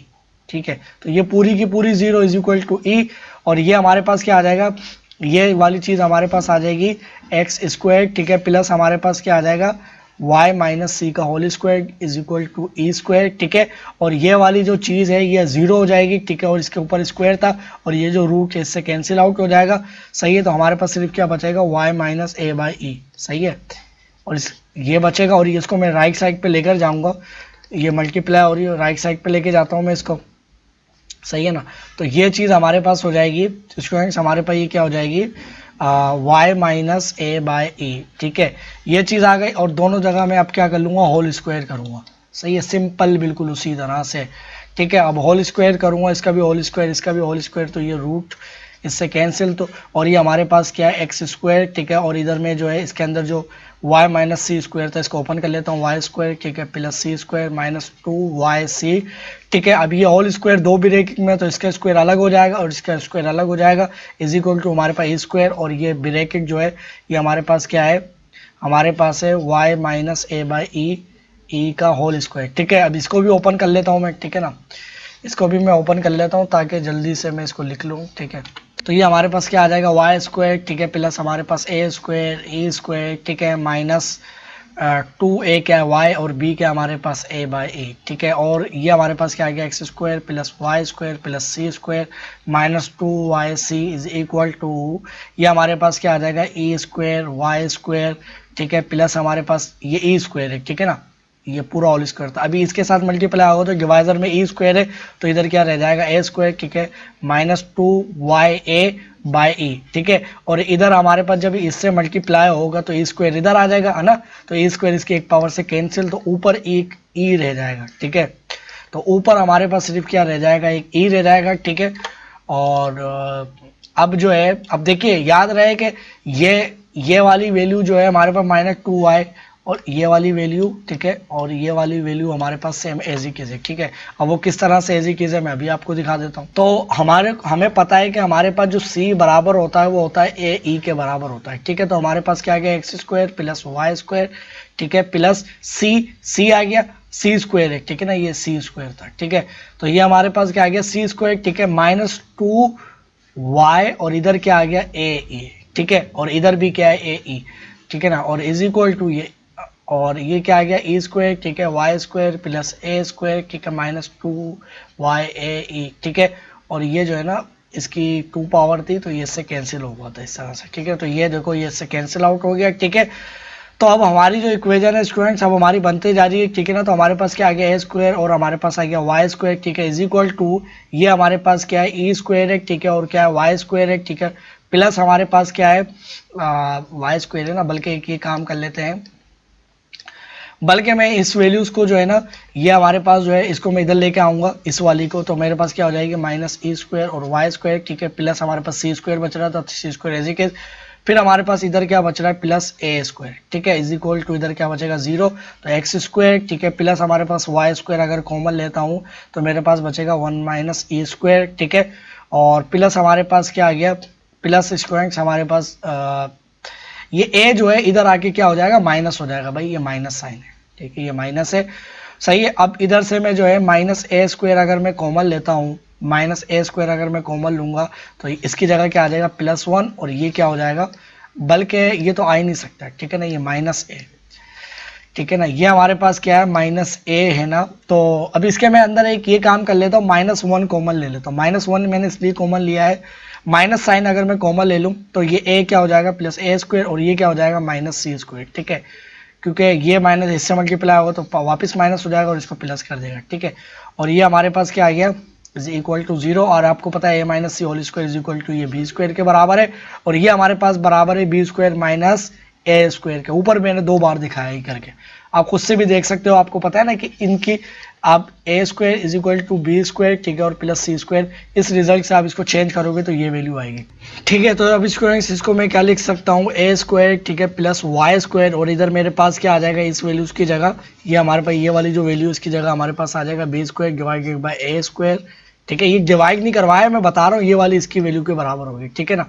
ठीक है। तो ये पूरी की पूरी 0 इज इक्वल टू ई, और ये हमारे पास क्या आ जाएगा, ये वाली चीज़ हमारे पास आ जाएगी एक्स स्क्वायर, ठीक है, प्लस हमारे पास क्या आ जाएगा y माइनस सी का whole square is equal to E square, ठीक है। और ये वाली जो चीज़ है ये 0 हो जाएगी, ठीक है, और इसके ऊपर स्क्वायर था और ये जो रूट है इससे कैंसिल आउट हो जाएगा, सही है। तो हमारे पास सिर्फ क्या बचेगा y minus A by e, सही है। और ये बचेगा, और इसको मैं राइट साइड पे लेकर जाऊंगा, ये मल्टीप्लाई और ये राइट साइड पे लेके जाता हूँ मैं इसको, सही है ना। तो ये चीज़ हमारे पास हो जाएगी स्टूडेंट्स, हमारे पास ये क्या हो जाएगी y minus A by E, ठीक है। ये चीज़ आ गई, और दोनों जगह मैं अब क्या कर लूँगा होल स्क्वायर करूँगा, सही है, सिंपल बिल्कुल उसी तरह से, ठीक है। अब होल स्क्वायर करूँगा, इसका भी होल स्क्वायर, इसका भी होल स्क्वायर, तो ये रूट इससे कैंसिल, तो और ये हमारे पास क्या है एक्स स्क्वायर, ठीक है। और इधर में जो है इसके अंदर जो y माइनस सी स्क्वायर था इसको ओपन कर लेता हूँ, वाई स्क्वायर, ठीक है, plus C square minus 2yc, ठीक है। अब ये होल स्क्वायर दो ब्रैकेट में, तो इसका स्क्वायर अलग हो जाएगा और इसका स्क्वायर अलग हो जाएगा, इज इक्वल टू हमारे पास ई स्क्वायर, और ये ब्रैकेट जो है ये हमारे पास क्या है, हमारे पास है y minus A by E का होल स्क्वायर, ठीक है। अब इसको भी ओपन कर लेता हूँ मैं, ठीक है ना, इसको भी मैं ओपन कर लेता हूँ ताकि जल्दी से मैं इसको लिख लूँ, ठीक है। तो ये हमारे पास क्या आ जाएगा वाई स्क्वायर, ठीक है, प्लस हमारे पास ए स्क्वायर ई स्क्वायर, ठीक है, माइनस 2a क्या है y, और b क्या हमारे पास a बाई ए, ठीक है। और ये हमारे पास क्या आ गया x square plus Y square plus C square minus 2yc is equal to, ये हमारे पास क्या आ जाएगा ई स्क्वायर वाई स्क्वायर, ठीक है, प्लस हमारे पास ये ई स्क्वायर है, ठीक है ना, ये पूरा होल स्क्वायर था। अभी इसके साथ मल्टीप्लाई होगा तो डिवाइजर में ई स्क्वायर है, तो इधर क्या रह जाएगा ए स्क्वायर, ठीक है, माइनस 2ya बाई ई, ठीक है। और इधर हमारे पास जब इससे मल्टीप्लाई होगा तो ई स्क्वायर इधर आ जाएगा, है ना, तो ई स्क्वायर इसकी एक पावर से कैंसिल, तो ऊपर एक ई रह जाएगा, ठीक है। तो ऊपर हमारे पास सिर्फ क्या रह जाएगा एक ई रह जाएगा, ठीक है। और अब जो है, अब देखिए याद रहे कि ये वाली वैल्यू जो है हमारे पास माइनस 2y, और ये वाली वैल्यू, ठीक है, और ये वाली वैल्यू हमारे पास सेम एज इट इज है, ठीक है। अब वो किस तरह से एज इट इज है मैं अभी आपको दिखा देता हूँ। तो हमें पता है कि हमारे पास जो c बराबर होता है वो होता है a e के बराबर होता है, ठीक है। तो हमारे पास क्या आ गया x square plus Y square, ठीक है, प्लस c आ गया c स्क्वायर है, ठीक है ना, ये c स्क्वायर था, ठीक है। तो ये हमारे पास क्या आ गया c स्क्वायर, ठीक है, माइनस 2y, और इधर क्या आ गया a e, ठीक है, और इधर भी क्या है a e, ठीक है ना, और इज इक्वल टू ये, और ये क्या आ गया ई स्क्वायर, ठीक है, वाई स्क्वायर प्लस ए स्क्वायर, ठीक है, माइनस 2ya, ठीक है। और ये जो है ना इसकी 2 पावर थी तो ये इससे कैंसिल हो गया था इस तरह से, ठीक है। तो ये देखो ये इससे कैंसिल आउट हो गया, ठीक है। तो अब हमारी जो इक्वेशन है स्टूडेंट्स अब हमारी बनते जा रही है, ठीक है ना। तो हमारे पास क्या आ गया ए स्क्वायर, और हमारे पास आ गया वाई स्क्वायर, ठीक है, इज इक्वल टू ये हमारे पास क्या है ई स्क्वायर है, ठीक है, और क्या है वाई स्क्वायर है, ठीक है, प्लस हमारे पास क्या है वाई स्क्वायर है ना, बल्कि एक ये काम कर लेते हैं, बल्कि मैं इस वैल्यूज को जो है ना ये हमारे पास जो है इसको मैं इधर लेके आऊंगा इस वाली को, तो मेरे पास क्या हो जाएगी माइनस ई स्क्वायर और वाई स्क्वायर, ठीक है, प्लस हमारे पास सी स्क्वायर बच रहा था, सी स्क्वायर एज इट इज, फिर हमारे पास इधर क्या बच रहा है प्लस ए स्क्वायर, ठीक है, इज इक्वल टू इधर क्या बचेगा 0, तो एक्स स्क्वायर, ठीक है, प्लस हमारे पास वाई स्क्वायर अगर कॉमन लेता हूँ तो मेरे पास बचेगा 1 माइनस ई स्क्वायर, ठीक है। और प्लस हमारे पास क्या आ गया, प्लस स्क्वायर हमारे पास ये ए जो है इधर आके क्या हो जाएगा, माइनस हो जाएगा भाई, ये माइनस साइन है, ठीक है, ये माइनस है, सही है। अब इधर से मैं जो है माइनस ए स्क्वायर अगर मैं कॉमन लेता हूँ, माइनस ए स्क्वायर अगर मैं कॉमन लूंगा तो इसकी जगह क्या आ जाएगा, +1, और ये क्या हो जाएगा, बल्कि ये तो आ ही नहीं सकता, ठीक है ना, ये माइनस ए, ठीक है ना, ये हमारे पास क्या है, माइनस ए है ना। तो अब इसके मैं अंदर एक ये काम कर लेता हूँ, -1 कॉमन ले लेता हूँ। -1 मैंने इसलिए कॉमन लिया है, माइनस साइन अगर मैं कॉमन ले लूँ तो ये ए क्या हो जाएगा, +a² और ये क्या हो जाएगा, -c², ठीक है, क्योंकि ये माइनस इससे मल्टीप्लाई होगा तो वापस माइनस हो जाएगा और इसको प्लस कर देगा, ठीक है। और ये हमारे पास क्या आ गया, इज इक्वल टू 0, और आपको पता है a - c whole square is equal to ये b² के बराबर है, और ये हमारे पास बराबर है b² माइनस a² के। ऊपर मैंने 2 बार दिखाया ही करके, आप खुद से भी देख सकते हो, आपको पता है ना कि इनकी आप a² is equal to b², ठीक है, और +c², इस रिजल्ट से आप इसको चेंज करोगे तो ये वैल्यू आएगी, ठीक है। तो अब इसको मैं क्या लिख सकता हूँ, a², ठीक है, +y², और इधर मेरे पास क्या आ जाएगा, इस वैल्यूज की जगह ये हमारे पास ये वाली जो वैल्यू इसकी जगह हमारे पास आ जाएगा b² डिवाइडेड बाय a², ठीक है। ये डिवाइड नहीं करवाया, मैं बता रहा हूँ, ये वाली इसकी वैल्यू के बराबर होगी, ठीक है ना।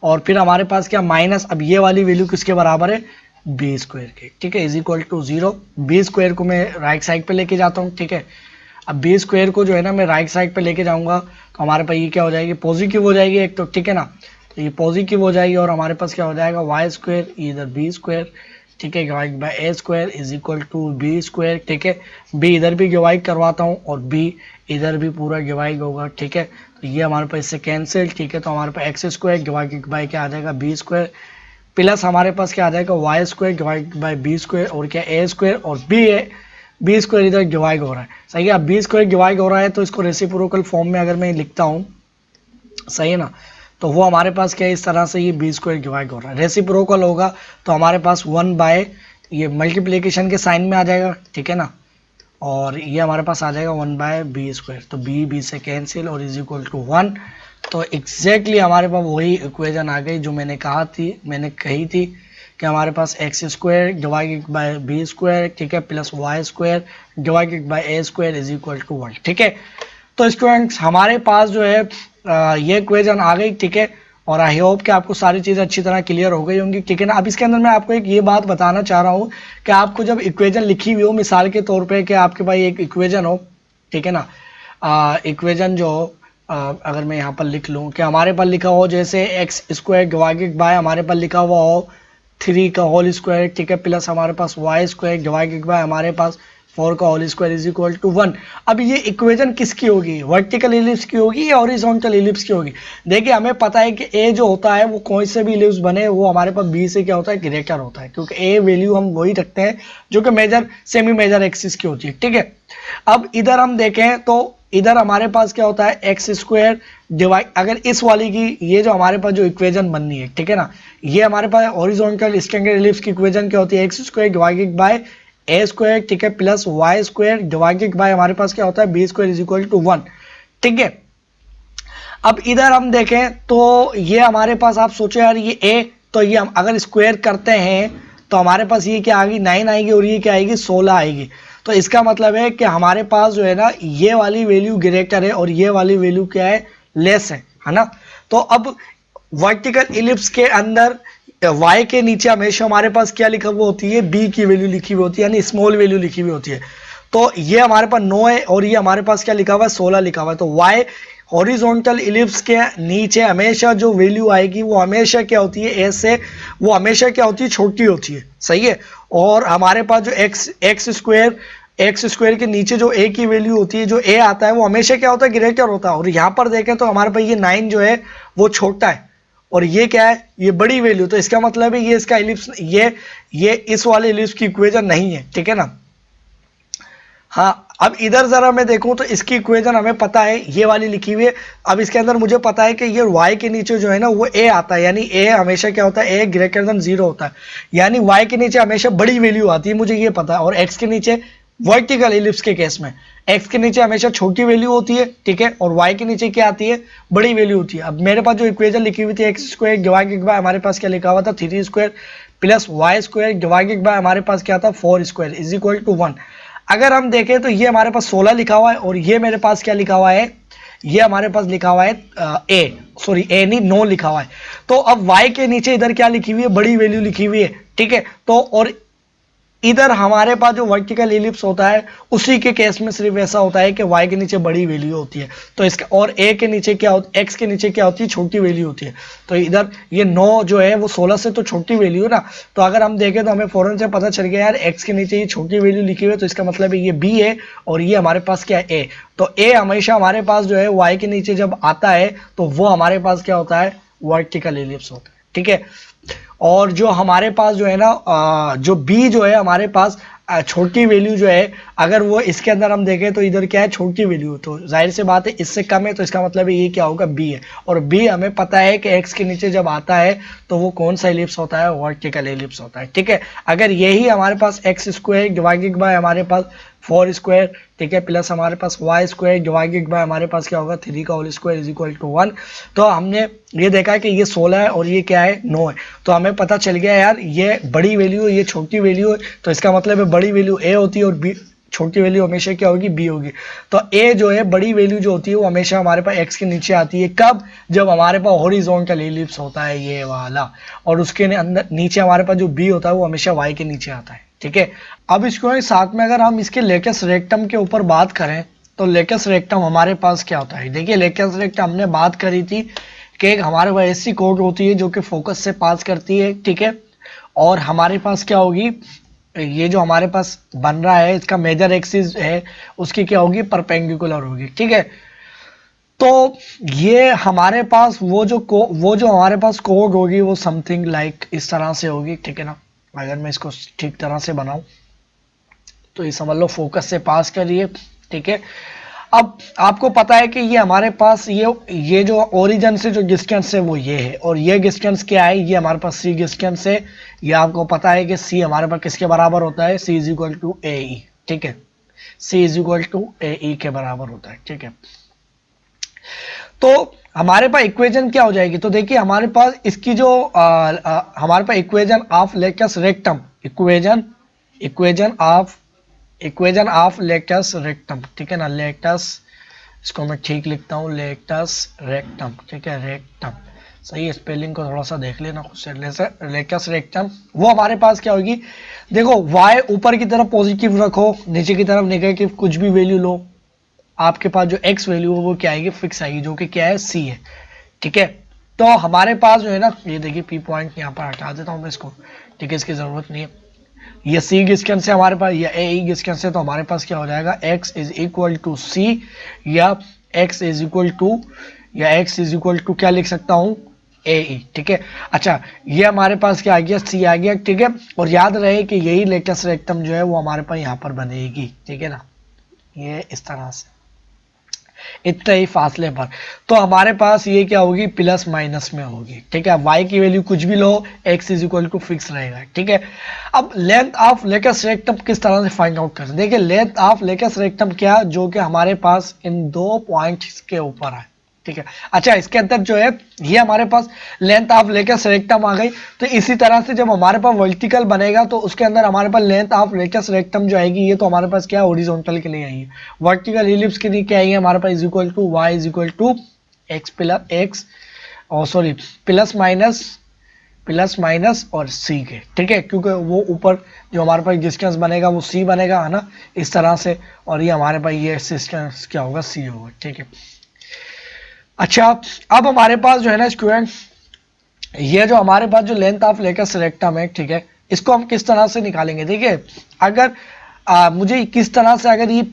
और फिर हमारे पास क्या माइनस, अब ये वाली वैल्यू किसके बराबर है, b² के, ठीक है, इज इक्वल टू 0। b² को मैं राइट साइड पे लेके जाता हूँ, ठीक है। अब b² को जो है ना मैं राइट साइड पे लेके जाऊंगा तो हमारे पास ये क्या हो जाएगी, पॉजिटिव हो जाएगी एक तो, ठीक है ना, तो ये पॉजिटिव हो जाएगी, और हमारे पास क्या हो जाएगा, y², इधर b², ठीक है, divide by a² is equal to b², ठीक है। b इधर भी डिवाइड करवाता हूँ और b इधर भी पूरा डिवाइड होगा, ठीक है। तो ये हमारे पास इससे कैंसिल, ठीक है, तो हमारे पास x² डिवाइडेड बाय क्या आ जाएगा, b², प्लस हमारे पास क्या आ जाएगा, y² डिवाइड बाय b², और क्या a² और b² इधर डिवाइड हो रहा है, सही है। अब b² डिवाइड हो रहा है तो इसको रेसिप्रोकल फॉर्म में अगर मैं लिखता हूँ, सही है ना, तो वो हमारे पास क्या है, इस तरह से ये b² डिवाइड हो रहा है, रेसिप्रोकल होगा तो हमारे पास 1 बाय ये मल्टीप्लिकेशन के साइन में आ जाएगा, ठीक है ना, और ये हमारे पास आ जाएगा 1 बाय b², तो b से कैंसिल और इज इक्वल टू 1। तो एग्जैक्टली हमारे पास वही इक्वेशन आ गई जो मैंने कही थी कि हमारे पास x² डिवाइडेड बाय b², ठीक है, +y² divided by a² is equal to 1, ठीक है। तो स्टूडेंट्स हमारे पास जो है ये इक्वेशन आ गई, ठीक है, और आई होप कि आपको सारी चीज़ें अच्छी तरह क्लियर हो गई होंगी, ठीक है ना। अब इसके अंदर मैं आपको एक ये बात बताना चाह रहा हूँ कि आपको जब इक्वेशन लिखी हुई हो, मिसाल के तौर पे कि आपके पास एक इक्वेशन हो, ठीक है ना, इक्वेशन जो अगर मैं यहाँ पर लिख लूँ कि हमारे पास लिखा हो जैसे x² डिवाइडेड बाय हमारे पास लिखा हुआ हो 3 का होल स्क्वायर, ठीक है, प्लस हमारे पास y² डिवाइडेड बाय हमारे पास 4 का whole square is equal to 1। अब ये इक्वेशन किसकी होगी, वर्टिकल इलिप्स की होगी या हॉरिजॉन्टल इलिप्स की होगी। देखिए हमें पता है कि ए जो होता है वो कोई से भी इलिप्स बने वो हमारे पास बी से क्या होता है, ग्रेटर होता है, क्योंकि ए वैल्यू हम वही रखते हैं जो कि मेजर सेमी मेजर एक्सिस की होती है, ठीक है। अब इधर हम देखें तो इधर हमारे पास क्या होता है, x² डिवाइड, अगर इस वाली की ये जो हमारे पास जो इक्वेशन बननी है, ठीक है ना, ये हमारे पास हॉरिजॉन्टल स्टैंडर्ड इलिप्स की इक्वेशन क्या होती है, x² डिवाइडेड बाय a², ठीक है, प्लस y² डिवाइडेड बाय हमारे पास क्या होता है, b² इज इक्वल टू 1, ठीक है। अब इधर हम देखें तो ये हमारे पास, आप सोचो यार ये a, तो ये हम अगर स्क्वायर करते हैं तो हमारे पास ये क्या आएगी, 9 आएगी, और ये क्या आएगी, 16 आएगी। तो इसका मतलब है कि हमारे पास जो है ना ये वाली वैल्यू ग्रेटर है और ये वाली वैल्यू क्या है, लेस है ना। तो अब वर्टिकल इलिप्स के अंदर y के नीचे हमेशा हमारे पास क्या लिखा हुआ होती है, b की वैल्यू लिखी हुई होती है, यानी स्मॉल वैल्यू लिखी हुई होती है। तो ये हमारे पास 9 है और ये हमारे पास क्या लिखा हुआ है, 16 लिखा हुआ है। तो y हॉरिजॉन्टल इलिप्स के नीचे हमेशा जो वैल्यू आएगी वो हमेशा क्या होती है, ए से वो हमेशा क्या होती है, छोटी होती है, सही है। और हमारे पास जो x² के नीचे जो a की वैल्यू होती है, जो a आता है वो हमेशा क्या होता है, ग्रेटर होता है। और यहाँ पर देखें तो हमारे पास ये 9 जो है वो छोटा है और ये क्या है, ये बड़ी वैल्यू। तो इसका मतलब है ये इसका इलिप्स, ये इस वाले इलिप्स की इक्वेशन नहीं है, ठीक है ना। हाँ, अब इधर जरा मैं देखूं तो इसकी इक्वेशन हमें पता है ये वाली लिखी हुई है। अब इसके अंदर मुझे पता है कि ये y के नीचे जो है ना वो a आता है, यानी a हमेशा क्या होता है, a ग्रेटर देन 0 होता है, यानी y के नीचे हमेशा बड़ी वैल्यू आती है, मुझे ये पता है। और x के नीचे वर्टिकल इलिप्स के केस में x के नीचे हमेशा छोटी वैल्यू होती है, ठीक है, और y के नीचे क्या आती है, बड़ी वैल्यू होती है। अब मेरे पास जो इक्वेशन लिखी हुई थी x² डिवाइडेड बाय हमारे पास क्या लिखा हुआ था, 3² प्लस y² डिवाइडेड बाय हमारे पास क्या था, 4² इज इक्वल टू 1। अगर हम देखें तो ये हमारे पास 16 लिखा हुआ है और ये मेरे पास क्या लिखा हुआ है, ये हमारे पास लिखा हुआ है ए, सॉरी ए नहीं, नो लिखा हुआ है। तो अब y के नीचे इधर क्या लिखी हुई है, बड़ी वैल्यू लिखी हुई है, ठीक है। तो और इधर हमारे पास जो वर्टिकल इलिप्स होता है उसी के केस में सिर्फ ऐसा होता है कि y के नीचे बड़ी वैल्यू होती है, तो इसका और a के नीचे क्या होती है, x के नीचे क्या होती है, छोटी वैल्यू होती है। तो इधर ये 9 जो है वो 16 से तो छोटी वैल्यू है ना, तो अगर हम देखें तो हमें फौरन से पता चल गया यार x के नीचे ये छोटी वैल्यू लिखी हुई है, तो इसका मतलब है ये b है और ये हमारे पास क्या है, a। तो a हमेशा हमारे पास जो है y के नीचे जब आता है तो वो हमारे पास क्या होता है, वर्टिकल इलिप्स होता है, ठीक है। और जो हमारे पास जो है ना जो b जो है हमारे पास छोटी वैल्यू जो है, अगर वो इसके अंदर हम देखें तो इधर क्या है, छोटी वैल्यू, तो जाहिर सी बात है इससे कम है, तो इसका मतलब है ये क्या होगा, b है। और b हमें पता है कि x के नीचे जब आता है तो वो कौन सा एलिप्स होता है, वर्टिकल एलिप्स होता है, ठीक है। अगर यही हमारे पास एक्स स्क्वायर डिवाइडेड बाय हमारे पास 4 स्क्वायर, ठीक है, प्लस हमारे पास वाई स्क्वायर डिवाइडेड बाय हमारे पास क्या होगा 3 का whole square is equal to 1। तो हमने ये देखा है कि ये 16 है और ये क्या है, 9 है। तो हमें पता चल गया यार ये बड़ी वैल्यू है, ये छोटी वैल्यू है, तो इसका मतलब है बड़ी वैल्यू a होती है और b छोटी वैल्यू हमेशा क्या होगी, b होगी। तो a जो है बड़ी वैल्यू जो होती है वो हमेशा हमारे पास x के नीचे आती है, कब, जब हमारे पास हॉरिजॉन्टल इलिप्स होता है ये वाला, और उसके अंदर नीचे हमारे पास जो b होता है वो हमेशा y के नीचे आता है, ठीक है। अब इसको साथ में अगर हम इसके लेकस रेक्टम के ऊपर बात करें तो लेकस रेक्टम हमारे पास क्या होता है, देखिए लेकस रेक्टम हमने बात करी थी कि हमारे पास ऐसी कोड होती है जो कि फोकस से पास करती है, ठीक है। और हमारे पास क्या होगी, ये जो हमारे पास बन रहा है इसका मेजर एक्सिस है उसकी क्या होगी, परपेंडिकुलर होगी, ठीक है। तो ये हमारे पास वो जो हमारे पास कोड होगी वो समथिंग लाइक इस तरह से होगी, ठीक है ना। अगर मैं इसको ठीक तरह से बनाऊं तो ये समझ लो फोकस से पास करिए, ठीक है। अब आपको पता है कि ये हमारे पास ये जो ओरिजिन से जो डिस्टेंस है वो ये है, और ये डिस्टेंस क्या है, ये हमारे पास सी डिस्टेंस है। ये आपको पता है कि सी हमारे पास किसके बराबर होता है, सी is equal to A E, ठीक है, सी इज इक्वल टू ए ई के बराबर होता है, ठीक है। तो हमारे पास इक्वेशन क्या हो जाएगी, तो देखिए हमारे पास इसकी जो हमारे पास equation of latus rectum, equation of latus rectum, ठीक है ना, लेटस, इसको मैं ठीक लिखता हूँ, लेटस रेक्टम, ठीक है, रेक्टम सही है, स्पेलिंग को थोड़ा सा देख लेना खुद से, लेटस रेक्टम वो हमारे पास क्या होगी, देखो y ऊपर की तरफ पॉजिटिव रखो, नीचे की तरफ नेगेटिव, कुछ भी वैल्यू लो, आपके पास जो x वैल्यू है वो क्या आएगी, फिक्स आएगी, जो कि क्या है, c है, ठीक है। तो हमारे पास जो है ना, ये देखिए p पॉइंट यहाँ पर हटा देता हूँ मैं इसको, ठीक है, इसकी जरूरत नहीं है। ये c डिस्टेंस से हमारे पास, या a डिस्टेंस से, तो हमारे पास क्या हो जाएगा, x is equal to c, या x इज इक्वल टू, या x इज इक्वल टू क्या लिख सकता हूँ, ए ई, ठीक है। अच्छा ये हमारे पास क्या आ गया, सी आ गया, ठीक है। और याद रहे कि यही लेटस रेक्टम जो है वो हमारे पास यहाँ पर बनेगी, ठीक है ना, ये इस तरह से इतने ही फासले पर। तो हमारे पास ये क्या होगी, प्लस माइनस में होगी, ठीक है। y की वैल्यू कुछ भी लो, x is equal to fix रहेगा, ठीक है। अब लेंथ ऑफ लेटस रेक्टम किस तरह से फाइंड आउट करें, देखिए लेंथ ऑफ लेटस रेक्टम क्या, जो कि हमारे पास इन 2 पॉइंट्स के ऊपर है, ठीक है। अच्छा इसके अंदर जो है ये हमारे पास लेंथ ऑफ लेटस रेक्टम आ गई, तो इसी तरह से जब हमारे पास वर्टिकल बनेगा तो उसके अंदर हमारे पास लेंथ ऑफ लेटस रेक्टम जो आएगी, ये तो हमारे पास क्या हॉरिजॉन्टल के लिए आई है, वर्टिकल इलिप्स के लिए क्या आई है हमारे पास, is equal to y is equal to x plus x, और सॉरी प्लस माइनस और सी के, ठीक है, क्योंकि वो ऊपर जो हमारे पास डिस्टेंस बनेगा वो सी बनेगा, है ना, इस तरह से, और ये हमारे पास ये डिस्टेंस क्या होगा, सी होगा, ठीक है। अच्छा अब हमारे पास जो है ना स्टूडेंट, ये जो हमारे पास जो लेंथ ऑफ लेटस रेक्टम है, ठीक है, इसको हम किस तरह से निकालेंगे, देखिए अगर मुझे किस तरह से अगर ये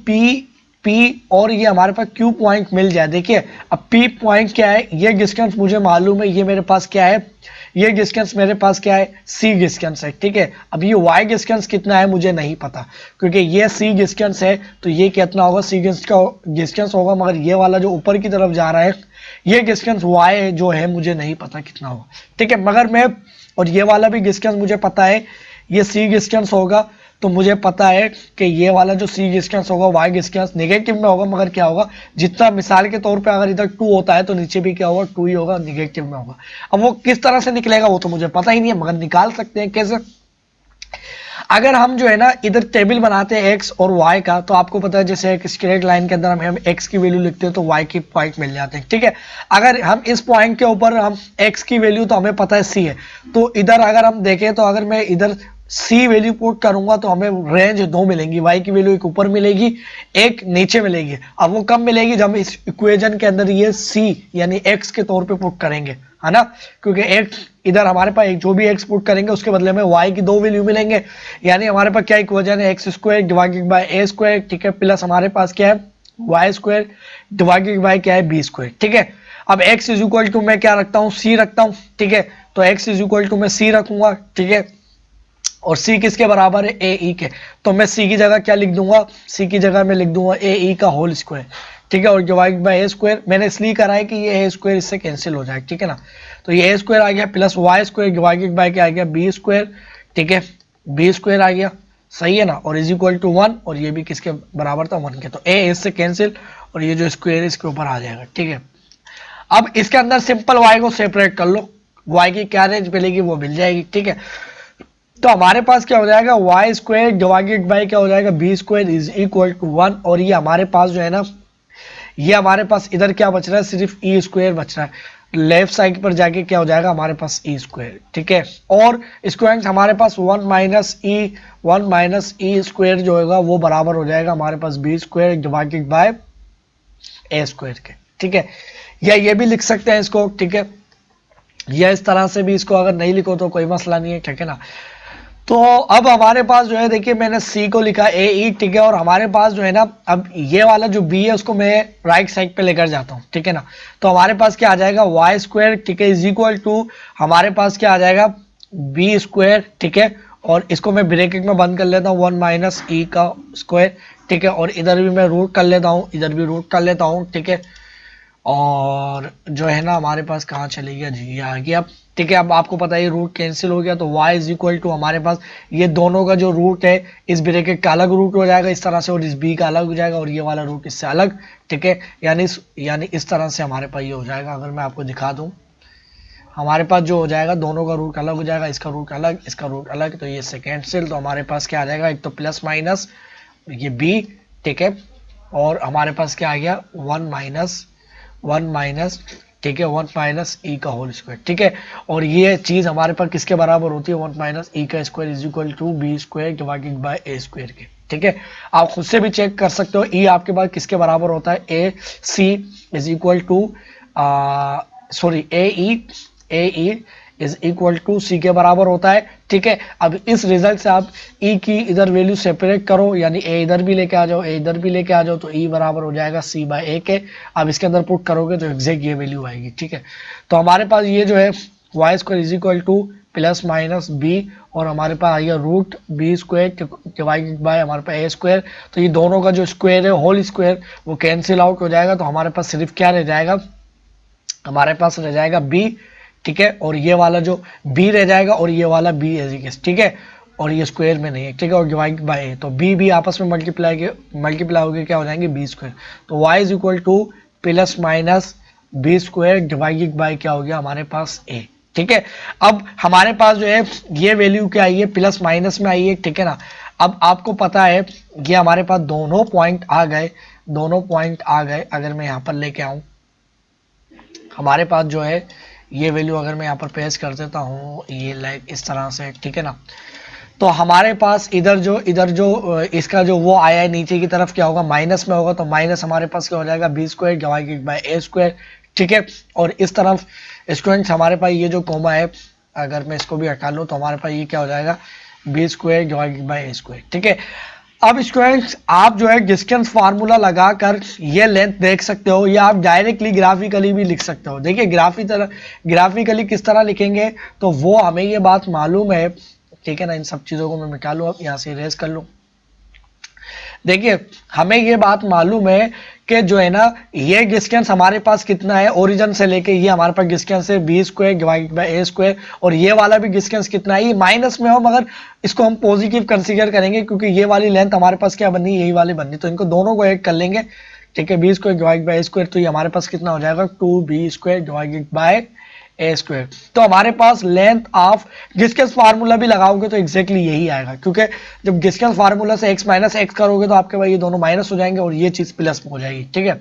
P और ये हमारे पास Q पॉइंट मिल जाए, देखिए अब P पॉइंट क्या है, ये डिस्टेंस मुझे मालूम है, ये मेरे पास क्या है, ये डिस्टेंस मेरे पास क्या है, C डिस्टेंस है, ठीक है। अब ये Y डिस्टेंस कितना है मुझे नहीं पता, क्योंकि ये C डिस्टेंस है, तो ये कितना होगा, C डिस्टेंस होगा, मगर ये वाला जो ऊपर की तरफ जा रहा है ये डिस्टेंस Y जो है मुझे नहीं पता कितना होगा, ठीक है। मगर मैं, और ये वाला भी डिस्टेंस मुझे पता है, ये C डिस्टेंस होगा, तो मुझे पता है कि ये वाला जो C डिस्टेंस होगा, Y डिस्टेंस नेगेटिव में होगा, मगर क्या होगा, जितना मिसाल के तौर पे अगर इधर 2 होता है तो नीचे भी क्या होगा, 2 ही होगा, नेगेटिव में होगा। अब वो किस तरह से निकलेगा वो तो मुझे पता ही नहीं है, मगर निकाल सकते हैं कैसे। अगर हम जो है ना इधर टेबल बनाते हैं एक्स और वाई का, तो आपको पता है जैसे एक स्ट्रेट लाइन के अंदर हम एक्स की वैल्यू लिखते हैं तो वाई की पॉइंट मिल जाते हैं, ठीक है। अगर हम इस पॉइंट के ऊपर हम एक्स की वैल्यू तो हमें पता है सी है, तो इधर अगर हम देखें तो अगर मैं इधर सी वैल्यू पुट करूंगा तो हमें रेंज दो मिलेंगी, वाई की वैल्यू एक ऊपर मिलेगी एक नीचे मिलेगी। अब वो कब मिलेगी, जब हम इस इक्वेशन के अंदर ये सी यानी एक्स के तौर पे पुट करेंगे, है ना, क्योंकि एक्स इधर हमारे पास एक जो भी एक्स पुट करेंगे उसके बदले में वाई की दो वैल्यू मिलेंगे। यानी हमारे पास क्या इक्वेशन है, x square divided by A square, ठीक है, प्लस हमारे पास क्या है वाई स्क्वायर डिवाइडेड बाय क्या है बी स्क्वायर, ठीक है। अब x इज इक्वल टू मैं क्या रखता हूँ सी रखता हूँ, ठीक है, तो x इज इक्वल टू मैं सी रखूंगा, ठीक है, और c किसके बराबर है ए ई के, तो मैं c की जगह क्या लिख दूंगा, c की जगह मैं लिख दूंगा ए ई का होल स्क्वायर, ठीक है, और डिवाइड बाय ए स्क्वायर मैंने इसलिए करा है कि ये ए स्क्वायर इससे कैंसिल हो जाए, ठीक है ना। तो ये ए स्क्वायर आ गया plus Y square divided by क्या आ गया बी स्क्वायर, ठीक है, बी स्क्वायर आ गया, सही है ना, और इज इक्वल टू 1, और ये भी किसके बराबर था 1 के, तो ए इससे कैंसिल और ये जो स्क्वायर इसके ऊपर आ जाएगा, ठीक है। अब इसके अंदर सिंपल y को सेपरेट कर लो, y की क्या रेंज मिलेगी वो मिल जाएगी, ठीक है। तो हमारे पास क्या हो जाएगा वाई स्क्वायर डिवाइडेड बाई क्या हो जाएगा b square is equal to 1, और ये हमारे पास जो है ना ये हमारे पास इधर क्या बच रहा है सिर्फ ई स्क्वायर बच रहा है, लेफ्ट साइड पर जाके क्या हो जाएगा हमारे पास ई स्क्वायर, ठीक है, और स्क्वायर हमारे पास 1 माइनस ई स्क्वायर जो होगा वो बराबर हो जाएगा हमारे पास b square divided by A square के, ठीक है। या ये भी लिख सकते हैं इसको, ठीक है, या इस तरह से भी इसको अगर नहीं लिखो तो कोई मसला नहीं है, ठीक है ना। तो अब हमारे पास जो है देखिए मैंने सी को लिखा ए ई, ठीक है, और हमारे पास जो है ना अब ये वाला जो बी है उसको मैं राइट साइड पे लेकर जाता हूँ, ठीक है ना। तो हमारे पास क्या आ जाएगा वाई स्क्वायर, ठीक है, इज इक्वल टू हमारे पास क्या आ जाएगा बी स्क्वायर, ठीक है, और इसको मैं ब्रैकेट में बंद कर लेता हूँ 1 माइनस ई का स्क्वायर, ठीक है, और इधर भी मैं रूट कर लेता हूँ इधर भी रूट कर लेता हूँ, ठीक है, और जो है ना हमारे पास कहाँ चले गया जी आ गया, ठीक है। अब आपको पता है ये रूट कैंसिल हो गया तो y इज इक्वल टू हमारे पास ये दोनों का जो रूट है इस ब्रैकेट का अलग रूट हो जाएगा इस तरह से, और इस b का अलग हो जाएगा और ये वाला रूट इससे अलग, ठीक है, यानी इस तरह से हमारे पास ये हो जाएगा। अगर मैं आपको दिखा दूं हमारे पास जो हो जाएगा दोनों का रूट अलग हो जाएगा, इसका रूट अलग इसका रूट अलग, तो ये से कैंसिल, तो हमारे पास क्या आ जाएगा एक तो प्लस माइनस ये b, ठीक है, और हमारे पास क्या आ गया 1 माइनस, ठीक है, 1 माइनस ई का होल स्क्वायर, ठीक है, और ये चीज हमारे पास किसके बराबर होती है 1 माइनस ई का square is equal to B square divided by A square के, ठीक है। आप खुद से भी चेक कर सकते हो ई आपके पास किसके बराबर होता है a c is equal to sorry a e is equal to सी के बराबर होता है, ठीक है। अब इस रिजल्ट से आप ई की इधर वैल्यू सेपरेट करो, यानी ए इधर भी लेके आ जाओ ए इधर भी लेके आ जाओ, तो ई बराबर हो जाएगा सी बाय ए के। अब इसके अंदर पुट करोगे तो एग्जैक्ट ये वैल्यू आएगी, ठीक है। तो हमारे पास ये जो है Y square is equal to plus minus b, और हमारे पास आइए root b square divided by हमारे पास ए स्क्वायर, तो ये दोनों का जो स्क्वायर है होल स्क्वायर वो कैंसिल आउट हो जाएगा, तो हमारे पास सिर्फ क्या रह जाएगा हमारे पास रह जाएगा बी, ठीक है, और ये वाला जो b रह जाएगा और ये वाला b एज इट इज, ठीक है, और ये स्क्वायर में नहीं है, ठीक है, और डिवाइड बाय a, तो b भी आपस में मल्टीप्लाई होकर क्या हो जाएंगे b स्क्वायर, तो y is equal to plus minus b square divided by क्या हो गया हमारे पास a, ठीक है। अब हमारे पास जो है ये वैल्यू क्या आई है प्लस माइनस में आई है, ठीक है ना। अब आपको पता है ये हमारे पास दोनों पॉइंट आ गए, अगर मैं यहाँ पर लेके आऊं हमारे पास जो है ये वैल्यू अगर मैं यहाँ पर पेश कर देता हूँ ये लाइक इस तरह से, ठीक है ना, तो हमारे पास इधर जो इसका जो वो आया है नीचे की तरफ क्या होगा माइनस में होगा, तो माइनस हमारे पास क्या हो जाएगा b square divided by A square, ठीक है, और इस तरफ स्टूडेंट्स हमारे पास ये जो कोमा है अगर मैं इसको भी हटा लूँ तो हमारे पास ये क्या हो जाएगा b square divided by A square, ठीक है। अब स्टूडेंट्स आप जो है डिस्टेंस फार्मूला लगाकर ये लेंथ देख सकते हो, या आप डायरेक्टली ग्राफिकली भी लिख सकते हो। देखिए ग्राफिकली किस तरह लिखेंगे तो वो हमें ये बात मालूम है, ठीक है ना। इन सब चीजों को मैं मिटा लूँ, अब यहाँ से इरेज कर लूँ। देखिए हमें ये बात मालूम है कि जो है ना ये डिस्टेंस हमारे पास कितना है ओरिजिन से लेके ये हमारे पास डिस्टेंस है B square divide by A square, और ये वाला भी डिस्टेंस कितना है ये माइनस में हो मगर इसको हम पॉजिटिव कंसीडर करेंगे क्योंकि ये वाली लेंथ हमारे पास क्या बननी यही वाली बननी, तो इनको दोनों को ऐड कर लेंगे, ठीक है, B square divide by A square, तो ये हमारे पास कितना हो जाएगा 2b square divided by A square. तो हमारे पास लेंथ ऑफ गिस्केस फार्मूला भी लगाओगे तो एग्जैक्टली यही आएगा, क्योंकि जब गिस्केस फार्मूला से x माइनस एक्स करोगे तो आपके भाई ये दोनों माइनस हो जाएंगे और ये चीज प्लस में हो जाएगी, ठीक है।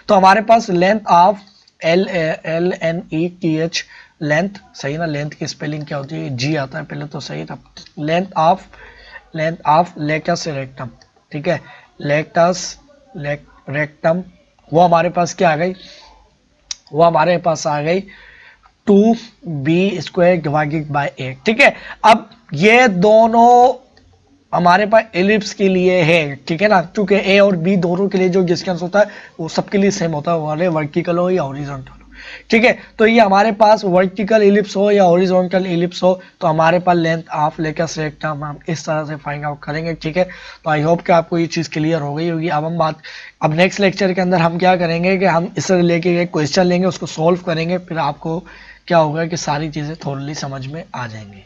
तो हमारे पास लेंथ ऑफ LNETH, लेंथ सही ना, लेंथ की स्पेलिंग क्या होती है, जी आता है पहले तो सही था। लेंथ ऑफ लेटस रेक्टम, ठीक है, लेटस रेक्टम, वो हमारे पास क्या आ गई, वो हमारे पास आ गई 2b स्क्वायर डिवाइडेड बाय 8, ठीक है। अब ये दोनों हमारे पास एलिप्स के लिए है, ठीक है ना, क्योंकि ए और बी दोनों के लिए जो डिस्टेंस होता है वो सबके लिए सेम होता है, वाले वर्टिकल हो या हॉरिजॉन्टल हो, ठीक है। तो ये हमारे पास वर्टिकल एलिप्स हो या हॉरिजॉन्टल एलिप्स हो, तो हमारे पास लेंथ ऑफ लेटस रेक्टम हम इस तरह से फाइंड आउट करेंगे, ठीक है। तो आई होप कि आपको ये चीज़ क्लियर हो गई होगी। अब नेक्स्ट लेक्चर के अंदर हम क्या करेंगे कि हम इससे लेके एक क्वेश्चन लेंगे, उसको सॉल्व करेंगे, फिर आपको क्या होगा कि सारी चीज़ें थोड़ी समझ में आ जाएंगी।